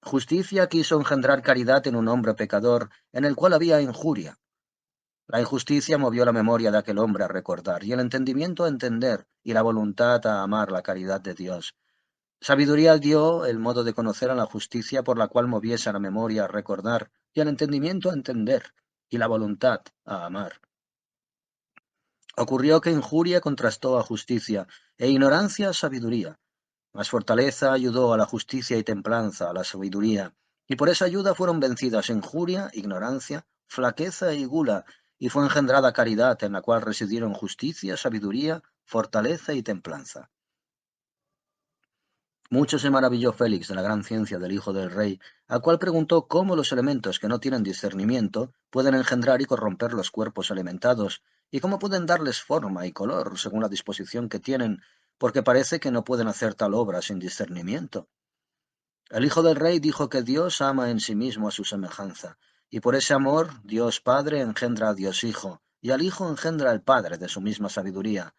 Speaker 2: Justicia quiso engendrar caridad en un hombre pecador, en el cual había injuria. La injusticia movió la memoria de aquel hombre a recordar, y el entendimiento a entender, y la voluntad a amar la caridad de Dios. Sabiduría dio el modo de conocer a la justicia por la cual moviese la memoria a recordar, y el entendimiento a entender, y la voluntad a amar. Ocurrió que injuria contrastó a justicia, e ignorancia a sabiduría. Mas fortaleza ayudó a la justicia y templanza a la sabiduría, y por esa ayuda fueron vencidas injuria, ignorancia, flaqueza y gula, y fue engendrada caridad en la cual residieron justicia, sabiduría, fortaleza y templanza. Mucho se maravilló Félix de la gran ciencia del hijo del rey, al cual preguntó cómo los elementos que no tienen discernimiento pueden engendrar y corromper los cuerpos alimentados, y cómo pueden darles forma y color según la disposición que tienen, porque parece que no pueden hacer tal obra sin discernimiento. El hijo del rey dijo que Dios ama en sí mismo a su semejanza, y por ese amor Dios Padre engendra a Dios Hijo, y al Hijo engendra al Padre de su misma sabiduría.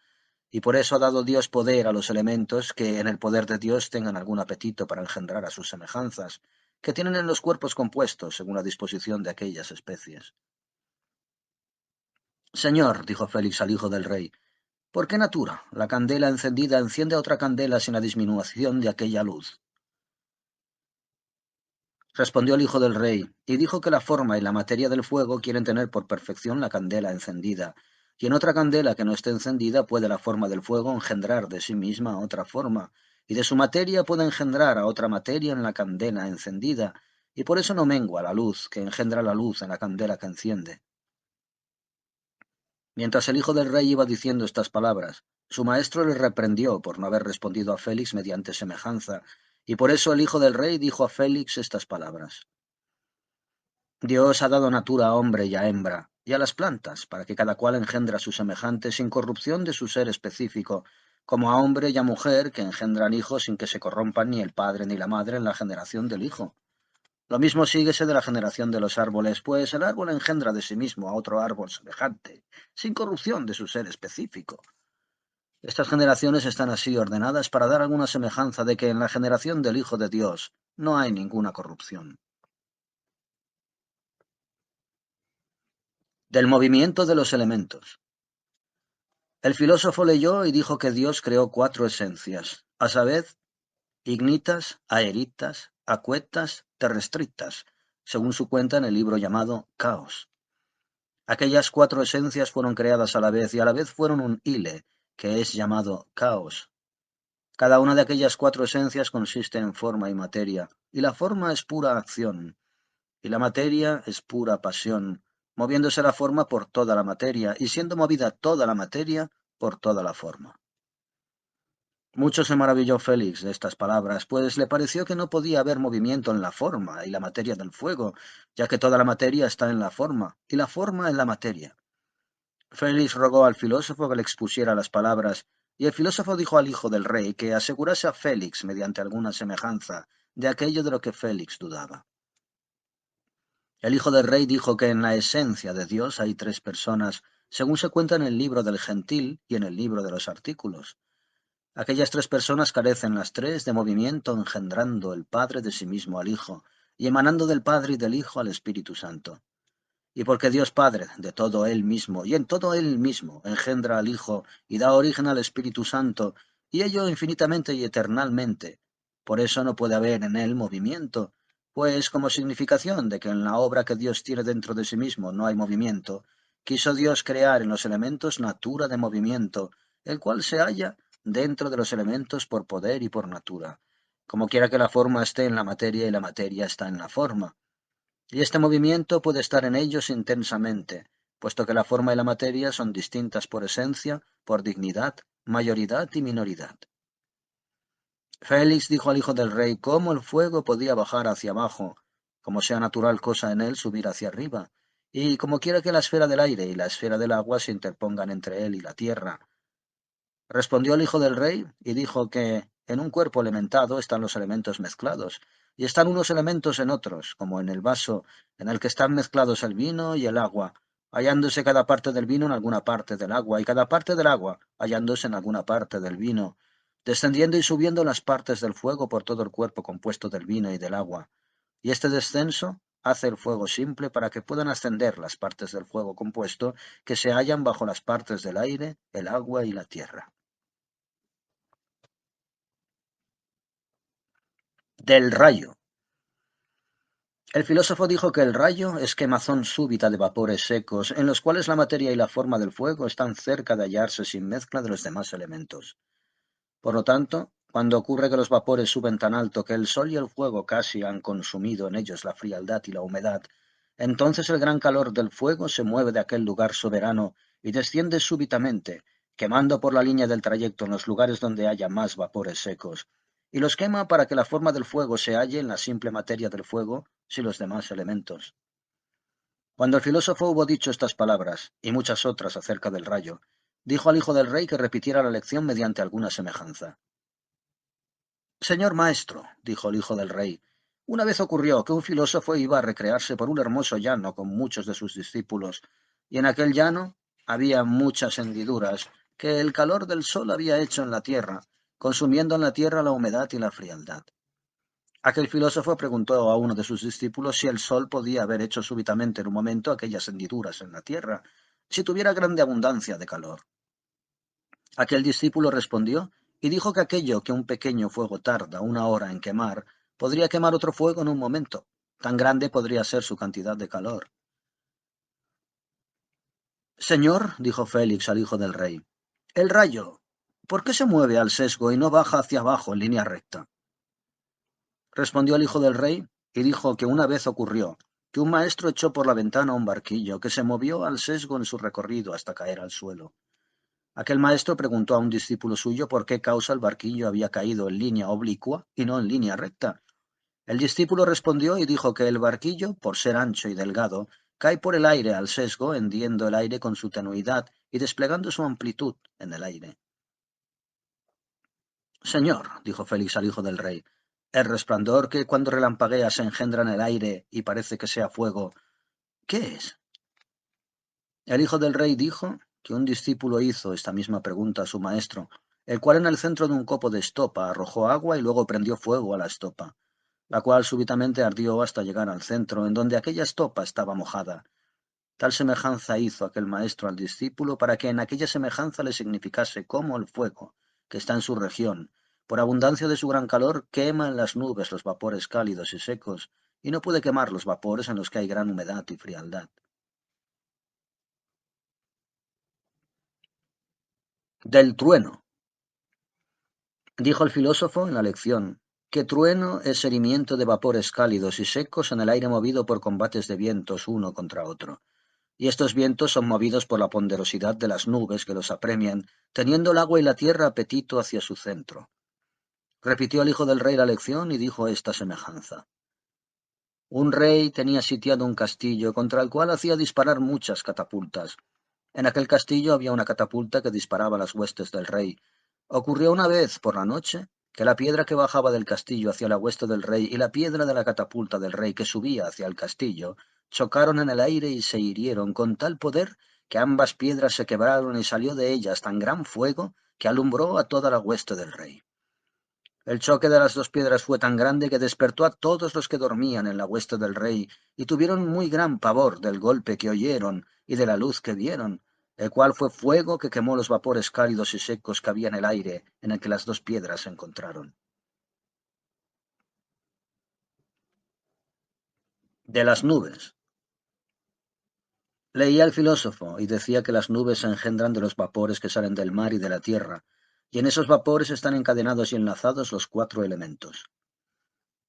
Speaker 2: Y por eso ha dado Dios poder a los elementos que en el poder de Dios tengan algún apetito para engendrar a sus semejanzas, que tienen en los cuerpos compuestos según la disposición de aquellas especies. Señor, dijo Félix al hijo del rey, ¿por qué natura la candela encendida enciende otra candela sin la disminución de aquella luz? Respondió el hijo del rey, y dijo que la forma y la materia del fuego quieren tener por perfección la candela encendida, y en otra candela que no esté encendida puede la forma del fuego engendrar de sí misma otra forma, y de su materia puede engendrar a otra materia en la candela encendida, y por eso no mengua la luz que engendra la luz en la candela que enciende. Mientras el hijo del rey iba diciendo estas palabras, su maestro le reprendió por no haber respondido a Félix mediante semejanza, y por eso el hijo del rey dijo a Félix estas palabras. Dios ha dado natura a hombre y a hembra, y a las plantas, para que cada cual engendra a su semejante sin corrupción de su ser específico, como a hombre y a mujer que engendran hijos sin que se corrompan ni el padre ni la madre en la generación del hijo. Lo mismo síguese de la generación de los árboles, pues el árbol engendra de sí mismo a otro árbol semejante, sin corrupción de su ser específico. Estas generaciones están así ordenadas para dar alguna semejanza de que en la generación del Hijo de Dios no hay ninguna corrupción. Del movimiento de los elementos. El filósofo leyó y dijo que Dios creó 4 esencias, a saber, ignitas, aeritas, acuetas, terrestritas, según su cuenta en el libro llamado Caos. Aquellas 4 esencias fueron creadas a la vez y a la vez fueron un hile, que es llamado caos. Cada una de aquellas 4 esencias consiste en forma y materia, y la forma es pura acción, y la materia es pura pasión, moviéndose la forma por toda la materia, y siendo movida toda la materia por toda la forma. Mucho se maravilló Félix de estas palabras, pues le pareció que no podía haber movimiento en la forma y la materia del fuego, ya que toda la materia está en la forma, y la forma en la materia. Félix rogó al filósofo que le expusiera las palabras, y el filósofo dijo al hijo del rey que asegurase a Félix mediante alguna semejanza de aquello de lo que Félix dudaba. El hijo del rey dijo que en la esencia de Dios hay 3 personas, según se cuenta en el libro del Gentil y en el libro de los artículos. Aquellas 3 personas carecen las 3 de movimiento, engendrando el Padre de sí mismo al Hijo, y emanando del Padre y del Hijo al Espíritu Santo. Y porque Dios Padre, de todo Él mismo, y en todo Él mismo, engendra al Hijo, y da origen al Espíritu Santo, y ello infinitamente y eternalmente. Por eso no puede haber en Él movimiento, pues como significación de que en la obra que Dios tiene dentro de sí mismo no hay movimiento, quiso Dios crear en los elementos natura de movimiento, el cual se halla dentro de los elementos por poder y por natura, como quiera que la forma esté en la materia y la materia está en la forma. Y este movimiento puede estar en ellos intensamente, puesto que la forma y la materia son distintas por esencia, por dignidad, mayoridad y minoridad. Félix dijo al hijo del rey cómo el fuego podía bajar hacia abajo, como sea natural cosa en él subir hacia arriba, y como quiera que la esfera del aire y la esfera del agua se interpongan entre él y la tierra. Respondió el hijo del rey y dijo que en un cuerpo elementado están los elementos mezclados, y están unos elementos en otros, como en el vaso en el que están mezclados el vino y el agua, hallándose cada parte del vino en alguna parte del agua, y cada parte del agua hallándose en alguna parte del vino, descendiendo y subiendo las partes del fuego por todo el cuerpo compuesto del vino y del agua. Y este descenso hace el fuego simple para que puedan ascender las partes del fuego compuesto que se hallan bajo las partes del aire, el agua y la tierra. Del rayo. El filósofo dijo que el rayo es quemazón súbita de vapores secos, en los cuales la materia y la forma del fuego están cerca de hallarse sin mezcla de los demás elementos. Por lo tanto, cuando ocurre que los vapores suben tan alto que el sol y el fuego casi han consumido en ellos la frialdad y la humedad, entonces el gran calor del fuego se mueve de aquel lugar soberano y desciende súbitamente, quemando por la línea del trayecto en los lugares donde haya más vapores secos, y los quema para que la forma del fuego se halle en la simple materia del fuego sin los demás elementos. Cuando el filósofo hubo dicho estas palabras, y muchas otras acerca del rayo, dijo al hijo del rey que repitiera la lección mediante alguna semejanza. Señor maestro, dijo el hijo del rey, una vez ocurrió que un filósofo iba a recrearse por un hermoso llano con muchos de sus discípulos, y en aquel llano había muchas hendiduras que el calor del sol había hecho en la tierra, consumiendo en la tierra la humedad y la frialdad. Aquel filósofo preguntó a uno de sus discípulos si el sol podía haber hecho súbitamente en un momento aquellas hendiduras en la tierra, si tuviera grande abundancia de calor. Aquel discípulo respondió y dijo que aquello que un pequeño fuego tarda 1 hora en quemar, podría quemar otro fuego en un momento. Tan grande podría ser su cantidad de calor. Señor, dijo Félix al hijo del rey, el rayo, ¿por qué se mueve al sesgo y no baja hacia abajo en línea recta? Respondió el hijo del rey y dijo que una vez ocurrió que un maestro echó por la ventana un barquillo que se movió al sesgo en su recorrido hasta caer al suelo. Aquel maestro preguntó a un discípulo suyo por qué causa el barquillo había caído en línea oblicua y no en línea recta. El discípulo respondió y dijo que el barquillo, por ser ancho y delgado, cae por el aire al sesgo, hendiendo el aire con su tenuidad y desplegando su amplitud en el aire. Señor, dijo Félix al hijo del rey, el resplandor que cuando relampaguea se engendra en el aire y parece que sea fuego, ¿qué es? El hijo del rey dijo que un discípulo hizo esta misma pregunta a su maestro, el cual en el centro de un copo de estopa arrojó agua y luego prendió fuego a la estopa, la cual súbitamente ardió hasta llegar al centro, en donde aquella estopa estaba mojada. Tal semejanza hizo aquel maestro al discípulo para que en aquella semejanza le significase cómo el fuego, que está en su región, por abundancia de su gran calor, quema en las nubes los vapores cálidos y secos, y no puede quemar los vapores en los que hay gran humedad y frialdad. Del trueno. Dijo el filósofo en la lección, que trueno es herimiento de vapores cálidos y secos en el aire movido por combates de vientos uno contra otro. Y estos vientos son movidos por la ponderosidad de las nubes que los apremian, teniendo el agua y la tierra apetito hacia su centro. Repitió el hijo del rey la lección y dijo esta semejanza. Un rey tenía sitiado un castillo contra el cual hacía disparar muchas catapultas. En aquel castillo había una catapulta que disparaba las huestes del rey. Ocurrió una vez, por la noche, que la piedra que bajaba del castillo hacia la hueste del rey y la piedra de la catapulta del rey que subía hacia el castillo chocaron en el aire y se hirieron con tal poder que ambas piedras se quebraron y salió de ellas tan gran fuego que alumbró a toda la hueste del rey. El choque de las dos piedras fue tan grande que despertó a todos los que dormían en la hueste del rey, y tuvieron muy gran pavor del golpe que oyeron y de la luz que vieron, el cual fue fuego que quemó los vapores cálidos y secos que había en el aire en el que las dos piedras se encontraron. De las nubes. Leía el filósofo y decía que las nubes se engendran de los vapores que salen del mar y de la tierra, y en esos vapores están encadenados y enlazados los cuatro elementos.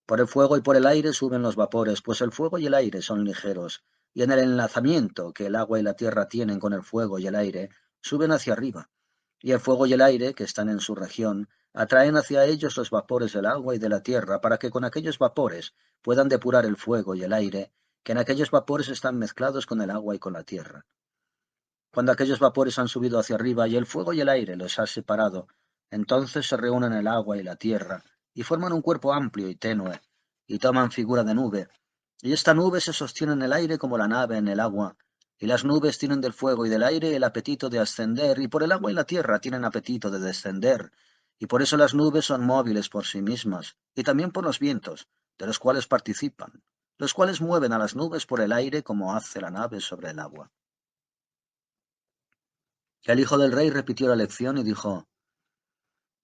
Speaker 2: Por el fuego y por el aire suben los vapores, pues el fuego y el aire son ligeros, y en el enlazamiento que el agua y la tierra tienen con el fuego y el aire, suben hacia arriba, y el fuego y el aire, que están en su región, atraen hacia ellos los vapores del agua y de la tierra, para que con aquellos vapores puedan depurar el fuego y el aire, que en aquellos vapores están mezclados con el agua y con la tierra. Cuando aquellos vapores han subido hacia arriba y el fuego y el aire los ha separado, entonces se reúnen el agua y la tierra, y forman un cuerpo amplio y tenue, y toman figura de nube, y esta nube se sostiene en el aire como la nave en el agua, y las nubes tienen del fuego y del aire el apetito de ascender, y por el agua y la tierra tienen apetito de descender, y por eso las nubes son móviles por sí mismas, y también por los vientos, de los cuales participan, los cuales mueven a las nubes por el aire como hace la nave sobre el agua. El hijo del rey repitió la lección y dijo,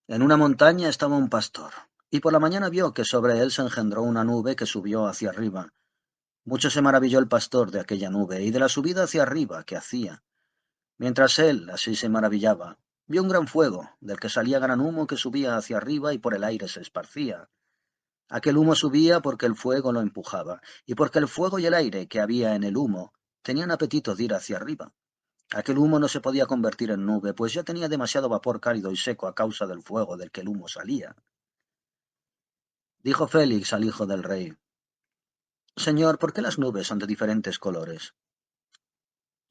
Speaker 2: en una montaña estaba un pastor, y por la mañana vio que sobre él se engendró una nube que subió hacia arriba. Mucho se maravilló el pastor de aquella nube y de la subida hacia arriba que hacía. Mientras él así se maravillaba, vio un gran fuego, del que salía gran humo que subía hacia arriba y por el aire se esparcía. Aquel humo subía porque el fuego lo empujaba, y porque el fuego y el aire que había en el humo tenían apetito de ir hacia arriba. Aquel humo no se podía convertir en nube, pues ya tenía demasiado vapor cálido y seco a causa del fuego del que el humo salía. Dijo Félix al hijo del rey, Señor, ¿por qué las nubes son de diferentes colores?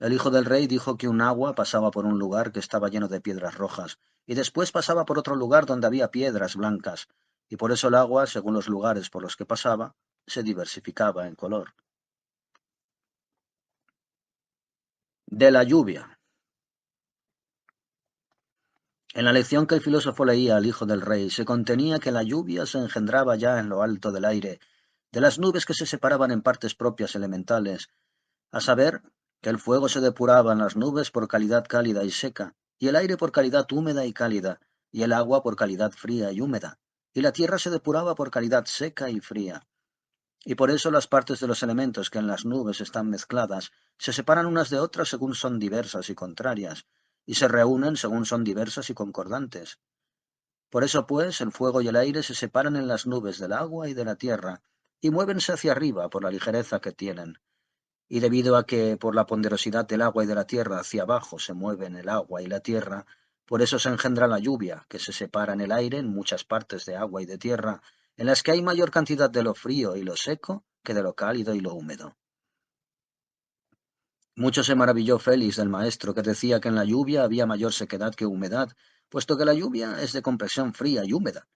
Speaker 2: El hijo del rey dijo que un agua pasaba por un lugar que estaba lleno de piedras rojas, y después pasaba por otro lugar donde había piedras blancas, y por eso el agua, según los lugares por los que pasaba, se diversificaba en color. De la lluvia. En la lección que el filósofo leía al hijo del rey se contenía que la lluvia se engendraba ya en lo alto del aire, de las nubes que se separaban en partes propias elementales, a saber, que el fuego se depuraba en las nubes por calidad cálida y seca, y el aire por calidad húmeda y cálida, y el agua por calidad fría y húmeda, y la tierra se depuraba por calidad seca y fría. y por eso las partes de los elementos que en las nubes están mezcladas se separan unas de otras según son diversas y contrarias, y se reúnen según son diversas y concordantes. Por eso, pues, el fuego y el aire se separan en las nubes del agua y de la tierra, y muévense hacia arriba por la ligereza que tienen. Y debido a que por la ponderosidad del agua y de la tierra hacia abajo se mueven el agua y la tierra, por eso se engendra la lluvia, que se separa en el aire en muchas partes de agua y de tierra, en las que hay mayor cantidad de lo frío y lo seco que de lo cálido y lo húmedo. Mucho se maravilló Félix del maestro, que decía que en la lluvia había mayor sequedad que humedad, puesto que la lluvia es de complexión fría y húmeda.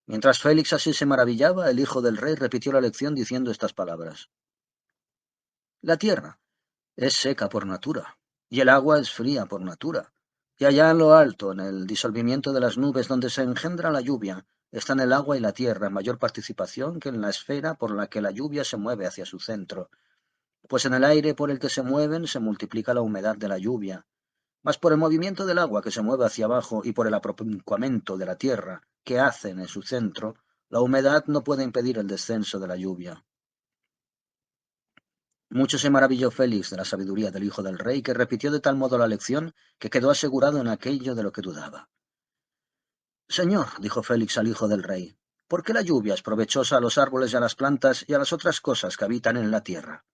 Speaker 2: Mientras Félix así se maravillaba, el hijo del rey repitió la lección diciendo estas palabras. La tierra es seca por natura, y el agua es fría por natura. Y allá en lo alto, en el disolvimiento de las nubes donde se engendra la lluvia, están el agua y la tierra en mayor participación que en la esfera por la que la lluvia se mueve hacia su centro. Pues en el aire por el que se mueven se multiplica la humedad de la lluvia, mas por el movimiento del agua que se mueve hacia abajo y por el apropincamiento de la tierra que hacen en su centro, la humedad no puede impedir el descenso de la lluvia. Mucho se maravilló Félix de la sabiduría del hijo del rey, que repitió de tal modo la lección que quedó asegurado en aquello de lo que dudaba. Señor, dijo Félix al hijo del rey, ¿por qué la lluvia es provechosa a los árboles y a las plantas y a las otras cosas que habitan en la tierra?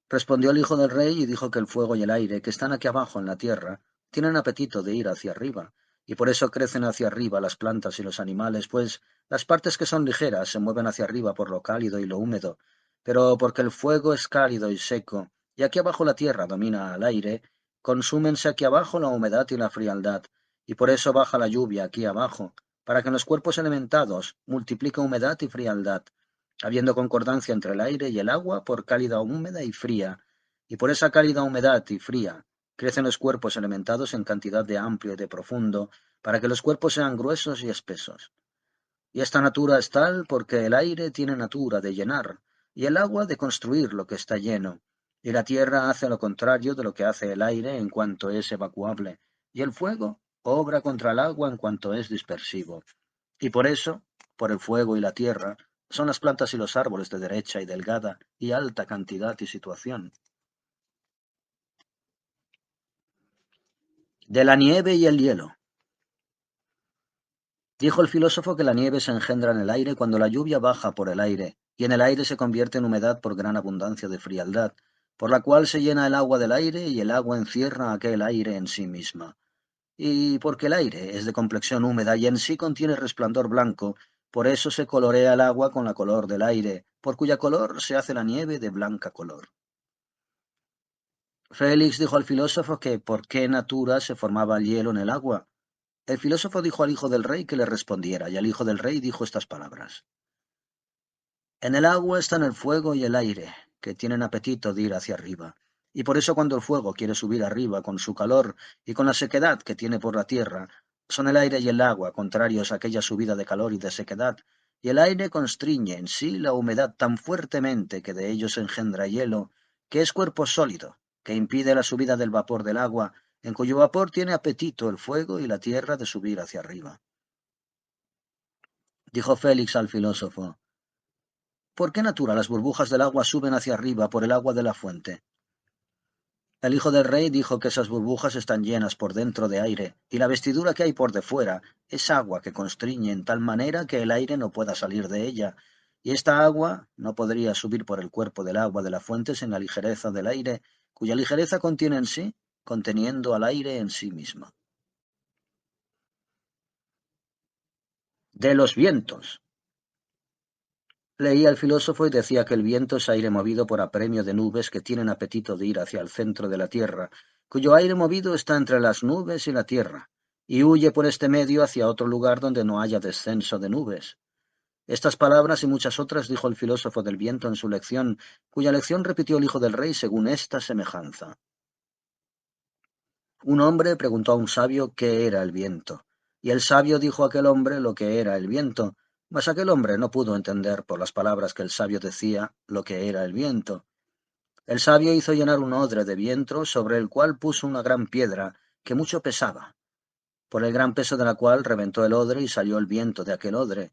Speaker 2: Respondió el hijo del rey y dijo que el fuego y el aire, que están aquí abajo en la tierra, tienen apetito de ir hacia arriba, y por eso crecen hacia arriba las plantas y los animales, pues las partes que son ligeras se mueven hacia arriba por lo cálido y lo húmedo, pero porque el fuego es cálido y seco, y aquí abajo la tierra domina al aire, consúmense aquí abajo la humedad y la frialdad, y por eso baja la lluvia aquí abajo, para que en los cuerpos elementados multiplique humedad y frialdad, habiendo concordancia entre el aire y el agua por cálida húmeda y fría, y por esa cálida humedad y fría crecen los cuerpos elementados en cantidad de amplio y de profundo, para que los cuerpos sean gruesos y espesos. Y esta natura es tal porque el aire tiene natura de llenar, y el agua de construir lo que está lleno, y la tierra hace lo contrario de lo que hace el aire en cuanto es evacuable, y el fuego obra contra el agua en cuanto es dispersivo. Y por eso, por el fuego y la tierra, son las plantas y los árboles de derecha y delgada y alta cantidad y situación. De la nieve y el hielo. Dijo el filósofo que la nieve se engendra en el aire cuando la lluvia baja por el aire, y en el aire se convierte en humedad por gran abundancia de frialdad, por la cual se llena el agua del aire y el agua encierra aquel aire en sí misma. Y porque el aire es de complexión húmeda y en sí contiene resplandor blanco, por eso se colorea el agua con la color del aire, por cuya color se hace la nieve de blanca color. Félix dijo al filósofo que por qué natura se formaba el hielo en el agua. El filósofo dijo al hijo del rey que le respondiera, y el hijo del rey dijo estas palabras. En el agua están el fuego y el aire, que tienen apetito de ir hacia arriba. Y por eso cuando el fuego quiere subir arriba con su calor y con la sequedad que tiene por la tierra, son el aire y el agua contrarios a aquella subida de calor y de sequedad, y el aire constriñe en sí la humedad tan fuertemente que de ellos engendra hielo, que es cuerpo sólido, que impide la subida del vapor del agua, en cuyo vapor tiene apetito el fuego y la tierra de subir hacia arriba. Dijo Félix al filósofo, ¿por qué natura las burbujas del agua suben hacia arriba por el agua de la fuente? El hijo del rey dijo que esas burbujas están llenas por dentro de aire, y la vestidura que hay por de fuera es agua que constriñe en tal manera que el aire no pueda salir de ella, y esta agua no podría subir por el cuerpo del agua de la fuente sin la ligereza del aire, cuya ligereza contiene en sí, conteniendo al aire en sí misma. De los vientos. Leía el filósofo y decía que el viento es aire movido por apremio de nubes que tienen apetito de ir hacia el centro de la tierra, cuyo aire movido está entre las nubes y la tierra, y huye por este medio hacia otro lugar donde no haya descenso de nubes. Estas palabras y muchas otras dijo el filósofo del viento en su lección, cuya lección repitió el hijo del rey según esta semejanza. Un hombre preguntó a un sabio qué era el viento, y el sabio dijo a aquel hombre lo que era el viento, mas aquel hombre no pudo entender por las palabras que el sabio decía lo que era el viento. El sabio hizo llenar un odre de viento sobre el cual puso una gran piedra que mucho pesaba, por el gran peso de la cual reventó el odre y salió el viento de aquel odre.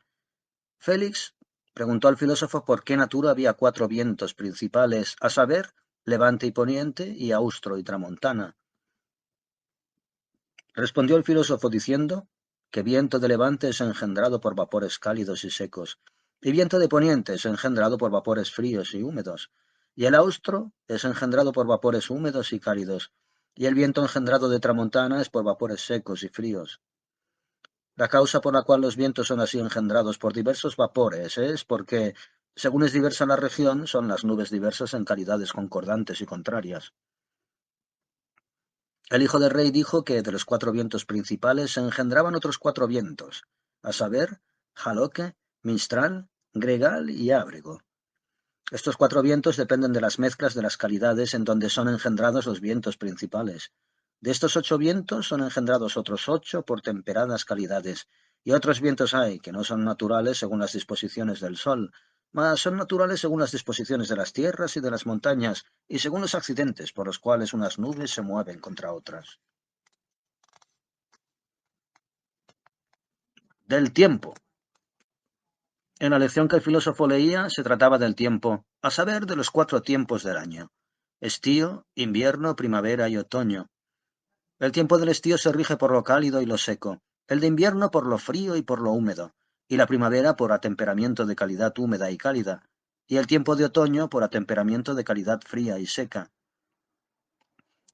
Speaker 2: Félix Preguntó al filósofo por qué natura había cuatro vientos principales, a saber, levante y poniente, y austro y tramontana. Respondió el filósofo diciendo que viento de levante es engendrado por vapores cálidos y secos, y viento de poniente es engendrado por vapores fríos y húmedos, y el austro es engendrado por vapores húmedos y cálidos, y el viento engendrado de tramontana es por vapores secos y fríos. La causa por la cual los vientos son así engendrados por diversos vapores es porque, según es diversa la región, son las nubes diversas en calidades concordantes y contrarias. El hijo del rey dijo que de los cuatro vientos principales se engendraban otros cuatro vientos, a saber, Jaloque, Mistral, Gregal y Ábrego. Estos cuatro vientos dependen de las mezclas de las calidades en donde son engendrados los vientos principales. De estos ocho vientos son engendrados otros ocho por temperadas calidades, y otros vientos hay que no son naturales según las disposiciones del sol, mas son naturales según las disposiciones de las tierras y de las montañas, y según los accidentes por los cuales unas nubes se mueven contra otras. Del tiempo. En la lección que el filósofo leía se trataba del tiempo, a saber, de los cuatro tiempos del año: estío, invierno, primavera y otoño. El tiempo del estío se rige por lo cálido y lo seco, el de invierno por lo frío y por lo húmedo, y la primavera por atemperamiento de calidad húmeda y cálida, y el tiempo de otoño por atemperamiento de calidad fría y seca.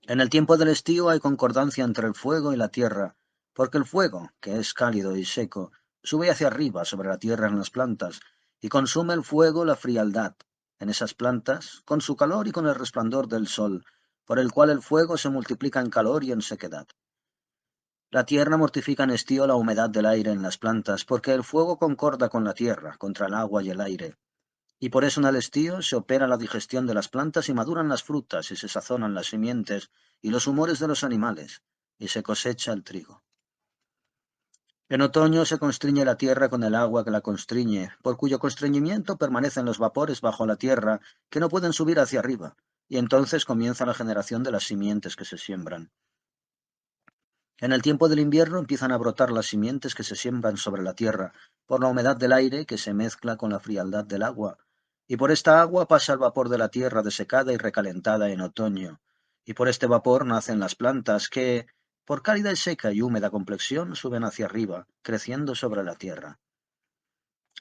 Speaker 2: En el tiempo del estío hay concordancia entre el fuego y la tierra, porque el fuego, que es cálido y seco, sube hacia arriba sobre la tierra en las plantas, y consume el fuego la frialdad en esas plantas, con su calor y con el resplandor del sol, por el cual el fuego se multiplica en calor y en sequedad. La tierra mortifica en estío la humedad del aire en las plantas, porque el fuego concorda con la tierra, contra el agua y el aire. Y por eso en el estío se opera la digestión de las plantas y maduran las frutas y se sazonan las simientes y los humores de los animales, y se cosecha el trigo. En otoño se constriñe la tierra con el agua que la constriñe, por cuyo constreñimiento permanecen los vapores bajo la tierra, que no pueden subir hacia arriba, y entonces comienza la generación de las simientes que se siembran. En el tiempo del invierno empiezan a brotar las simientes que se siembran sobre la tierra, por la humedad del aire que se mezcla con la frialdad del agua, y por esta agua pasa el vapor de la tierra desecada y recalentada en otoño, y por este vapor nacen las plantas que, por cálida y seca y húmeda complexión, suben hacia arriba, creciendo sobre la tierra.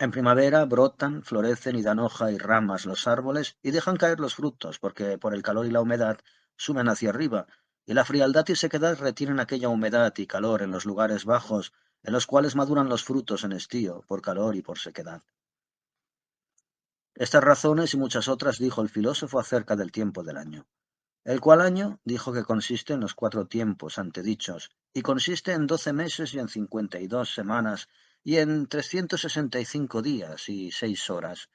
Speaker 2: En primavera brotan, florecen y dan hoja y ramas los árboles y dejan caer los frutos, porque por el calor y la humedad suben hacia arriba, y la frialdad y sequedad retienen aquella humedad y calor en los lugares bajos, en los cuales maduran los frutos en estío, por calor y por sequedad. Estas razones y muchas otras dijo el filósofo acerca del tiempo del año, el cual año dijo que consiste en los cuatro tiempos antedichos, y consiste en 12 meses y en 52 semanas, y en 365 días y 6 horas,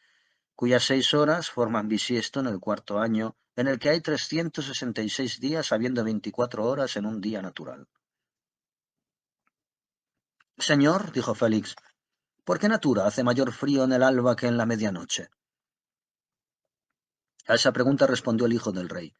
Speaker 2: cuyas 6 horas forman bisiesto en el cuarto año, en el que hay 366 días, habiendo 24 horas en un día natural. Señor, dijo Félix, ¿por qué natura hace mayor frío en el alba que en la medianoche? A esa pregunta respondió el hijo del rey,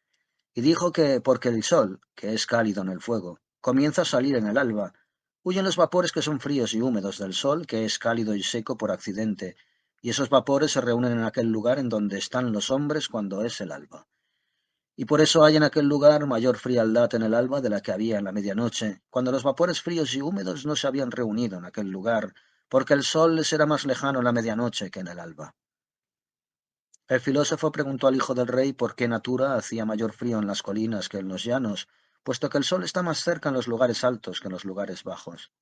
Speaker 2: y dijo que porque el sol, que es cálido en el fuego, comienza a salir en el alba, huyen los vapores que son fríos y húmedos del sol, que es cálido y seco por accidente, y esos vapores se reúnen en aquel lugar en donde están los hombres cuando es el alba. Y por eso hay en aquel lugar mayor frialdad en el alba de la que había en la medianoche, cuando los vapores fríos y húmedos no se habían reunido en aquel lugar, porque el sol les era más lejano en la medianoche que en el alba. El filósofo preguntó al hijo del rey por qué natura hacía mayor frío en las colinas que en los llanos, puesto que el sol está más cerca en los lugares altos que en los lugares bajos.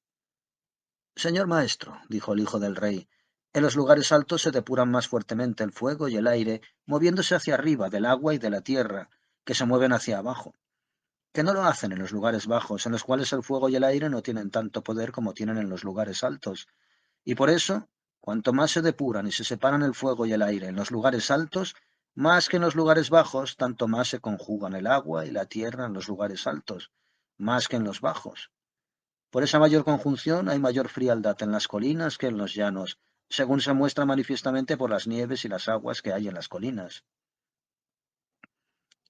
Speaker 2: Señor maestro, dijo el hijo del rey, en los lugares altos se depuran más fuertemente el fuego y el aire, moviéndose hacia arriba del agua y de la tierra, que se mueven hacia abajo, que no lo hacen en los lugares bajos, en los cuales el fuego y el aire no tienen tanto poder como tienen en los lugares altos. Y por eso, cuanto más se depuran y se separan el fuego y el aire en los lugares altos, más que en los lugares bajos, tanto más se conjugan el agua y la tierra en los lugares altos, más que en los bajos. Por esa mayor conjunción hay mayor frialdad en las colinas que en los llanos, según se muestra manifiestamente por las nieves y las aguas que hay en las colinas.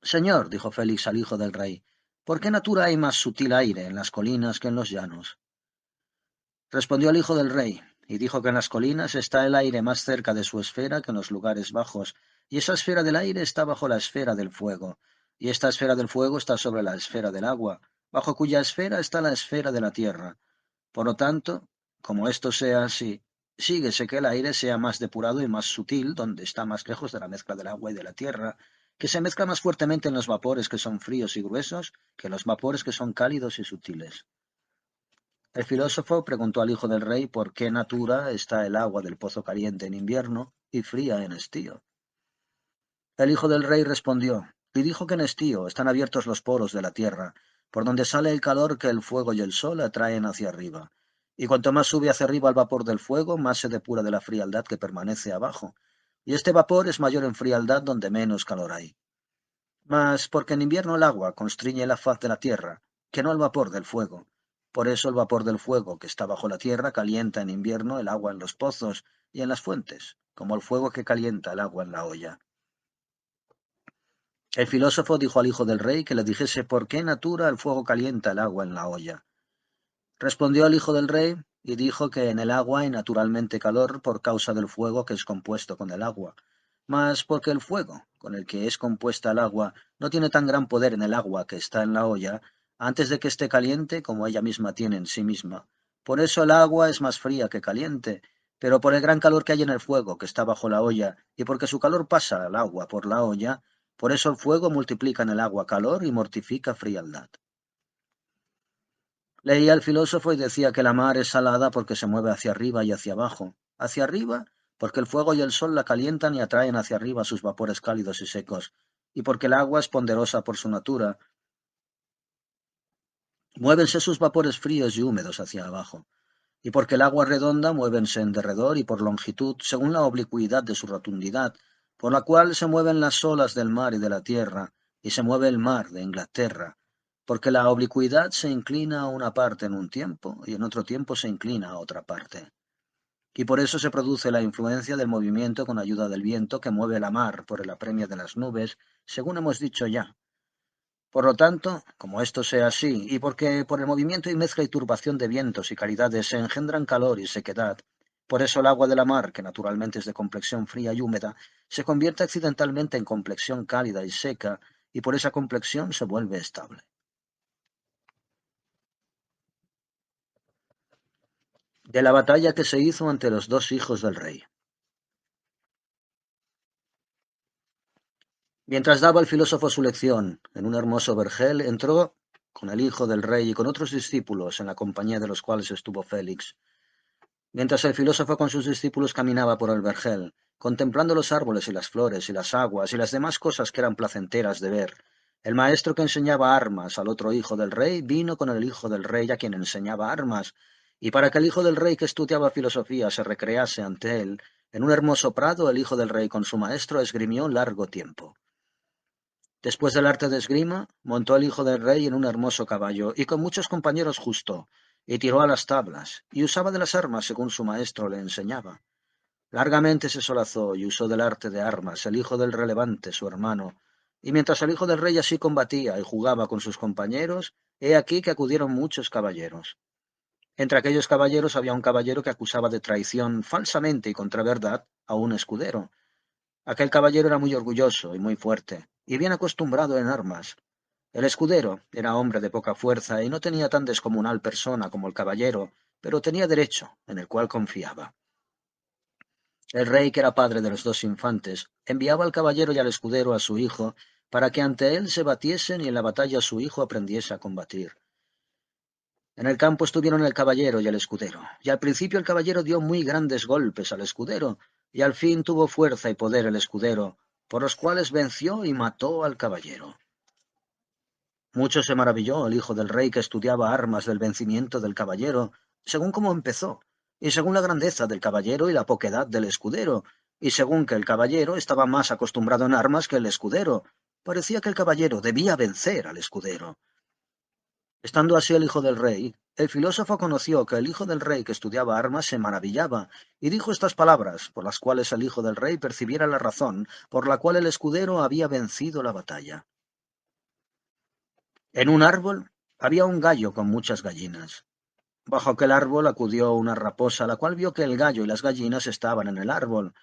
Speaker 2: Señor, dijo Félix al hijo del rey, ¿por qué natura hay más sutil aire en las colinas que en los llanos? Respondió el hijo del rey, y dijo que en las colinas está el aire más cerca de su esfera que en los lugares bajos, y esa esfera del aire está bajo la esfera del fuego, y esta esfera del fuego está sobre la esfera del agua, bajo cuya esfera está la esfera de la tierra. Por lo tanto, como esto sea así, síguese que el aire sea más depurado y más sutil, donde está más lejos de la mezcla del agua y de la tierra, que se mezcla más fuertemente en los vapores que son fríos y gruesos que en los vapores que son cálidos y sutiles. El filósofo preguntó al hijo del rey por qué natura está el agua del pozo caliente en invierno y fría en estío. El hijo del rey respondió y dijo que en estío están abiertos los poros de la tierra, por donde sale el calor que el fuego y el sol atraen hacia arriba. Y cuanto más sube hacia arriba el vapor del fuego, más se depura de la frialdad que permanece abajo. Y este vapor es mayor en frialdad donde menos calor hay. Mas porque en invierno el agua constriñe la faz de la tierra, que no el vapor del fuego. Por eso el vapor del fuego que está bajo la tierra calienta en invierno el agua en los pozos y en las fuentes, como el fuego que calienta el agua en la olla. El filósofo dijo al hijo del rey que le dijese por qué natura el fuego calienta el agua en la olla. Respondió el hijo del rey y dijo que en el agua hay naturalmente calor por causa del fuego que es compuesto con el agua, mas porque el fuego con el que es compuesta el agua no tiene tan gran poder en el agua que está en la olla, antes de que esté caliente como ella misma tiene en sí misma. Por eso el agua es más fría que caliente, pero por el gran calor que hay en el fuego que está bajo la olla, y porque su calor pasa al agua por la olla, por eso el fuego multiplica en el agua calor y mortifica frialdad. Leía el filósofo y decía que la mar es salada porque se mueve hacia arriba y hacia abajo. Hacia arriba, porque el fuego y el sol la calientan y atraen hacia arriba sus vapores cálidos y secos, y porque el agua es ponderosa por su natura, muévense sus vapores fríos y húmedos hacia abajo. Y porque el agua redonda, muévense en derredor y por longitud, según la oblicuidad de su rotundidad, por la cual se mueven las olas del mar y de la tierra, y se mueve el mar de Inglaterra, porque la oblicuidad se inclina a una parte en un tiempo y en otro tiempo se inclina a otra parte. Y por eso se produce la influencia del movimiento con ayuda del viento que mueve la mar por el apremio de las nubes, según hemos dicho ya. Por lo tanto, como esto sea así, y porque por el movimiento y mezcla y turbación de vientos y calidades se engendran calor y sequedad, por eso el agua de la mar, que naturalmente es de complexión fría y húmeda, se convierte accidentalmente en complexión cálida y seca, y por esa complexión se vuelve estable. De la batalla que se hizo ante los dos hijos del rey. Mientras daba el filósofo su lección en un hermoso vergel, entró con el hijo del rey y con otros discípulos, en la compañía de los cuales estuvo Félix. Mientras el filósofo con sus discípulos caminaba por el vergel, contemplando los árboles y las flores y las aguas y las demás cosas que eran placenteras de ver, el maestro que enseñaba armas al otro hijo del rey vino con el hijo del rey a quien enseñaba armas, y para que el hijo del rey que estudiaba filosofía se recrease ante él, en un hermoso prado el hijo del rey con su maestro esgrimió largo tiempo. Después del arte de esgrima, montó el hijo del rey en un hermoso caballo, y con muchos compañeros justo, y tiró a las tablas, y usaba de las armas según su maestro le enseñaba. Largamente se solazó y usó del arte de armas el hijo del relevante, su hermano, y mientras el hijo del rey así combatía y jugaba con sus compañeros, he aquí que acudieron muchos caballeros. Entre aquellos caballeros había un caballero que acusaba de traición falsamente y contra verdad a un escudero. Aquel caballero era muy orgulloso y muy fuerte, y bien acostumbrado en armas. El escudero era hombre de poca fuerza y no tenía tan descomunal persona como el caballero, pero tenía derecho, en el cual confiaba. El rey, que era padre de los dos infantes, enviaba al caballero y al escudero a su hijo, para que ante él se batiesen y en la batalla su hijo aprendiese a combatir. En el campo estuvieron el caballero y el escudero, y al principio el caballero dio muy grandes golpes al escudero, y al fin tuvo fuerza y poder el escudero, por los cuales venció y mató al caballero. Mucho se maravilló el hijo del rey que estudiaba armas del vencimiento del caballero, según cómo empezó, y según la grandeza del caballero y la poquedad del escudero, y según que el caballero estaba más acostumbrado en armas que el escudero. Parecía que el caballero debía vencer al escudero. Estando así el hijo del rey, el filósofo conoció que el hijo del rey que estudiaba armas se maravillaba, y dijo estas palabras, por las cuales el hijo del rey percibiera la razón, por la cual el escudero había vencido la batalla. En un árbol había un gallo con muchas gallinas. Bajo aquel árbol acudió una raposa, la cual vio que el gallo y las gallinas estaban en el árbol.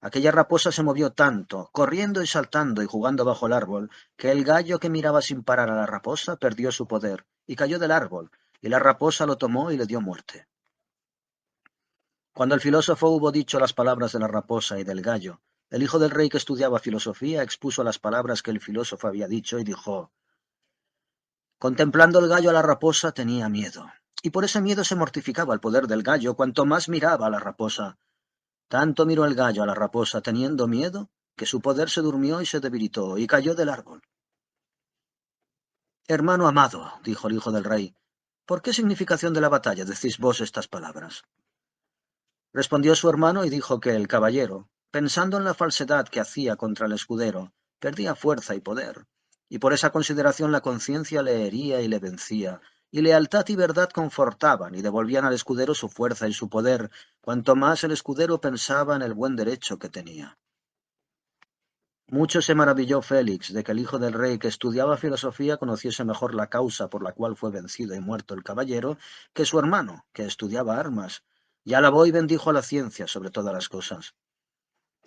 Speaker 2: Aquella raposa se movió tanto, corriendo y saltando y jugando bajo el árbol, que el gallo que miraba sin parar a la raposa perdió su poder y cayó del árbol, y la raposa lo tomó y le dio muerte. Cuando el filósofo hubo dicho las palabras de la raposa y del gallo, el hijo del rey que estudiaba filosofía expuso las palabras que el filósofo había dicho y dijo: contemplando el gallo a la raposa tenía miedo, y por ese miedo se mortificaba el poder del gallo cuanto más miraba a la raposa. Tanto miró el gallo a la raposa teniendo miedo, que su poder se durmió y se debilitó, y cayó del árbol. Hermano amado, dijo el hijo del rey, ¿por qué significación de la batalla decís vos estas palabras? Respondió su hermano y dijo que el caballero, pensando en la falsedad que hacía contra el escudero, perdía fuerza y poder, y por esa consideración la conciencia le hería y le vencía, y lealtad y verdad confortaban y devolvían al escudero su fuerza y su poder, cuanto más el escudero pensaba en el buen derecho que tenía. Mucho se maravilló Félix de que el hijo del rey que estudiaba filosofía conociese mejor la causa por la cual fue vencido y muerto el caballero que su hermano, que estudiaba armas, y alabó y bendijo a la ciencia sobre todas las cosas.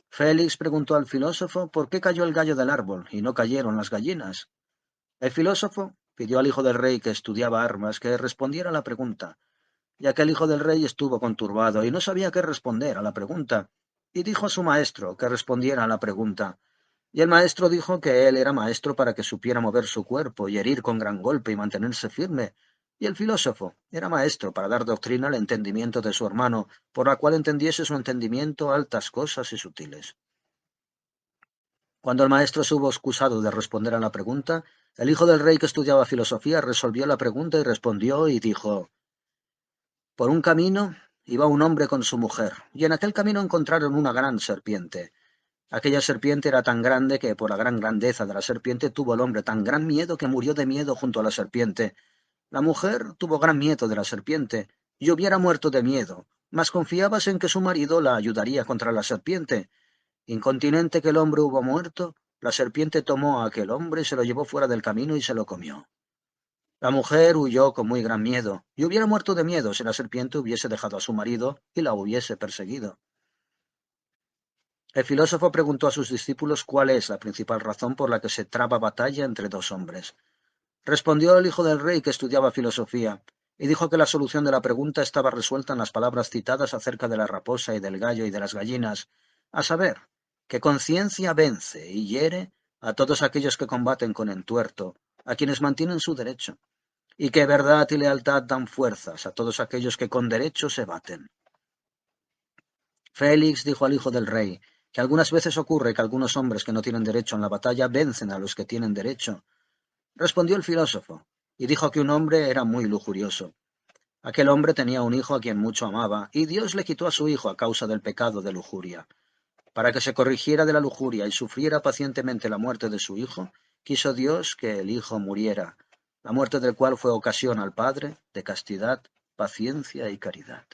Speaker 2: Félix preguntó al filósofo por qué cayó el gallo del árbol y no cayeron las gallinas. El filósofo pidió al hijo del rey que estudiaba armas que respondiera a la pregunta, ya que el hijo del rey estuvo conturbado y no sabía qué responder a la pregunta, y dijo a su maestro que respondiera a la pregunta. Y el maestro dijo que él era maestro para que supiera mover su cuerpo y herir con gran golpe y mantenerse firme, y el filósofo era maestro para dar doctrina al entendimiento de su hermano, por la cual entendiese su entendimiento altas cosas y sutiles. Cuando el maestro se hubo excusado de responder a la pregunta, el hijo del rey que estudiaba filosofía resolvió la pregunta y respondió y dijo: por un camino iba un hombre con su mujer, y en aquel camino encontraron una gran serpiente. Aquella serpiente era tan grande que por la gran grandeza de la serpiente tuvo el hombre tan gran miedo que murió de miedo junto a la serpiente. La mujer tuvo gran miedo de la serpiente y hubiera muerto de miedo, mas confiábase en que su marido la ayudaría contra la serpiente. Incontinente que el hombre hubo muerto, la serpiente tomó a aquel hombre y se lo llevó fuera del camino y se lo comió. La mujer huyó con muy gran miedo y hubiera muerto de miedo si la serpiente hubiese dejado a su marido y la hubiese perseguido. El filósofo preguntó a sus discípulos cuál es la principal razón por la que se traba batalla entre dos hombres. Respondió el hijo del rey que estudiaba filosofía, y dijo que la solución de la pregunta estaba resuelta en las palabras citadas acerca de la raposa y del gallo y de las gallinas, a saber, que conciencia vence y hiere a todos aquellos que combaten con entuerto, a quienes mantienen su derecho, y que verdad y lealtad dan fuerzas a todos aquellos que con derecho se baten. Félix dijo al hijo del rey que algunas veces ocurre que algunos hombres que no tienen derecho en la batalla vencen a los que tienen derecho. Respondió el filósofo, y dijo que un hombre era muy lujurioso. Aquel hombre tenía un hijo a quien mucho amaba, y Dios le quitó a su hijo a causa del pecado de lujuria. Para que se corrigiera de la lujuria y sufriera pacientemente la muerte de su hijo, quiso Dios que el hijo muriera, la muerte del cual fue ocasión al padre de castidad, paciencia y caridad.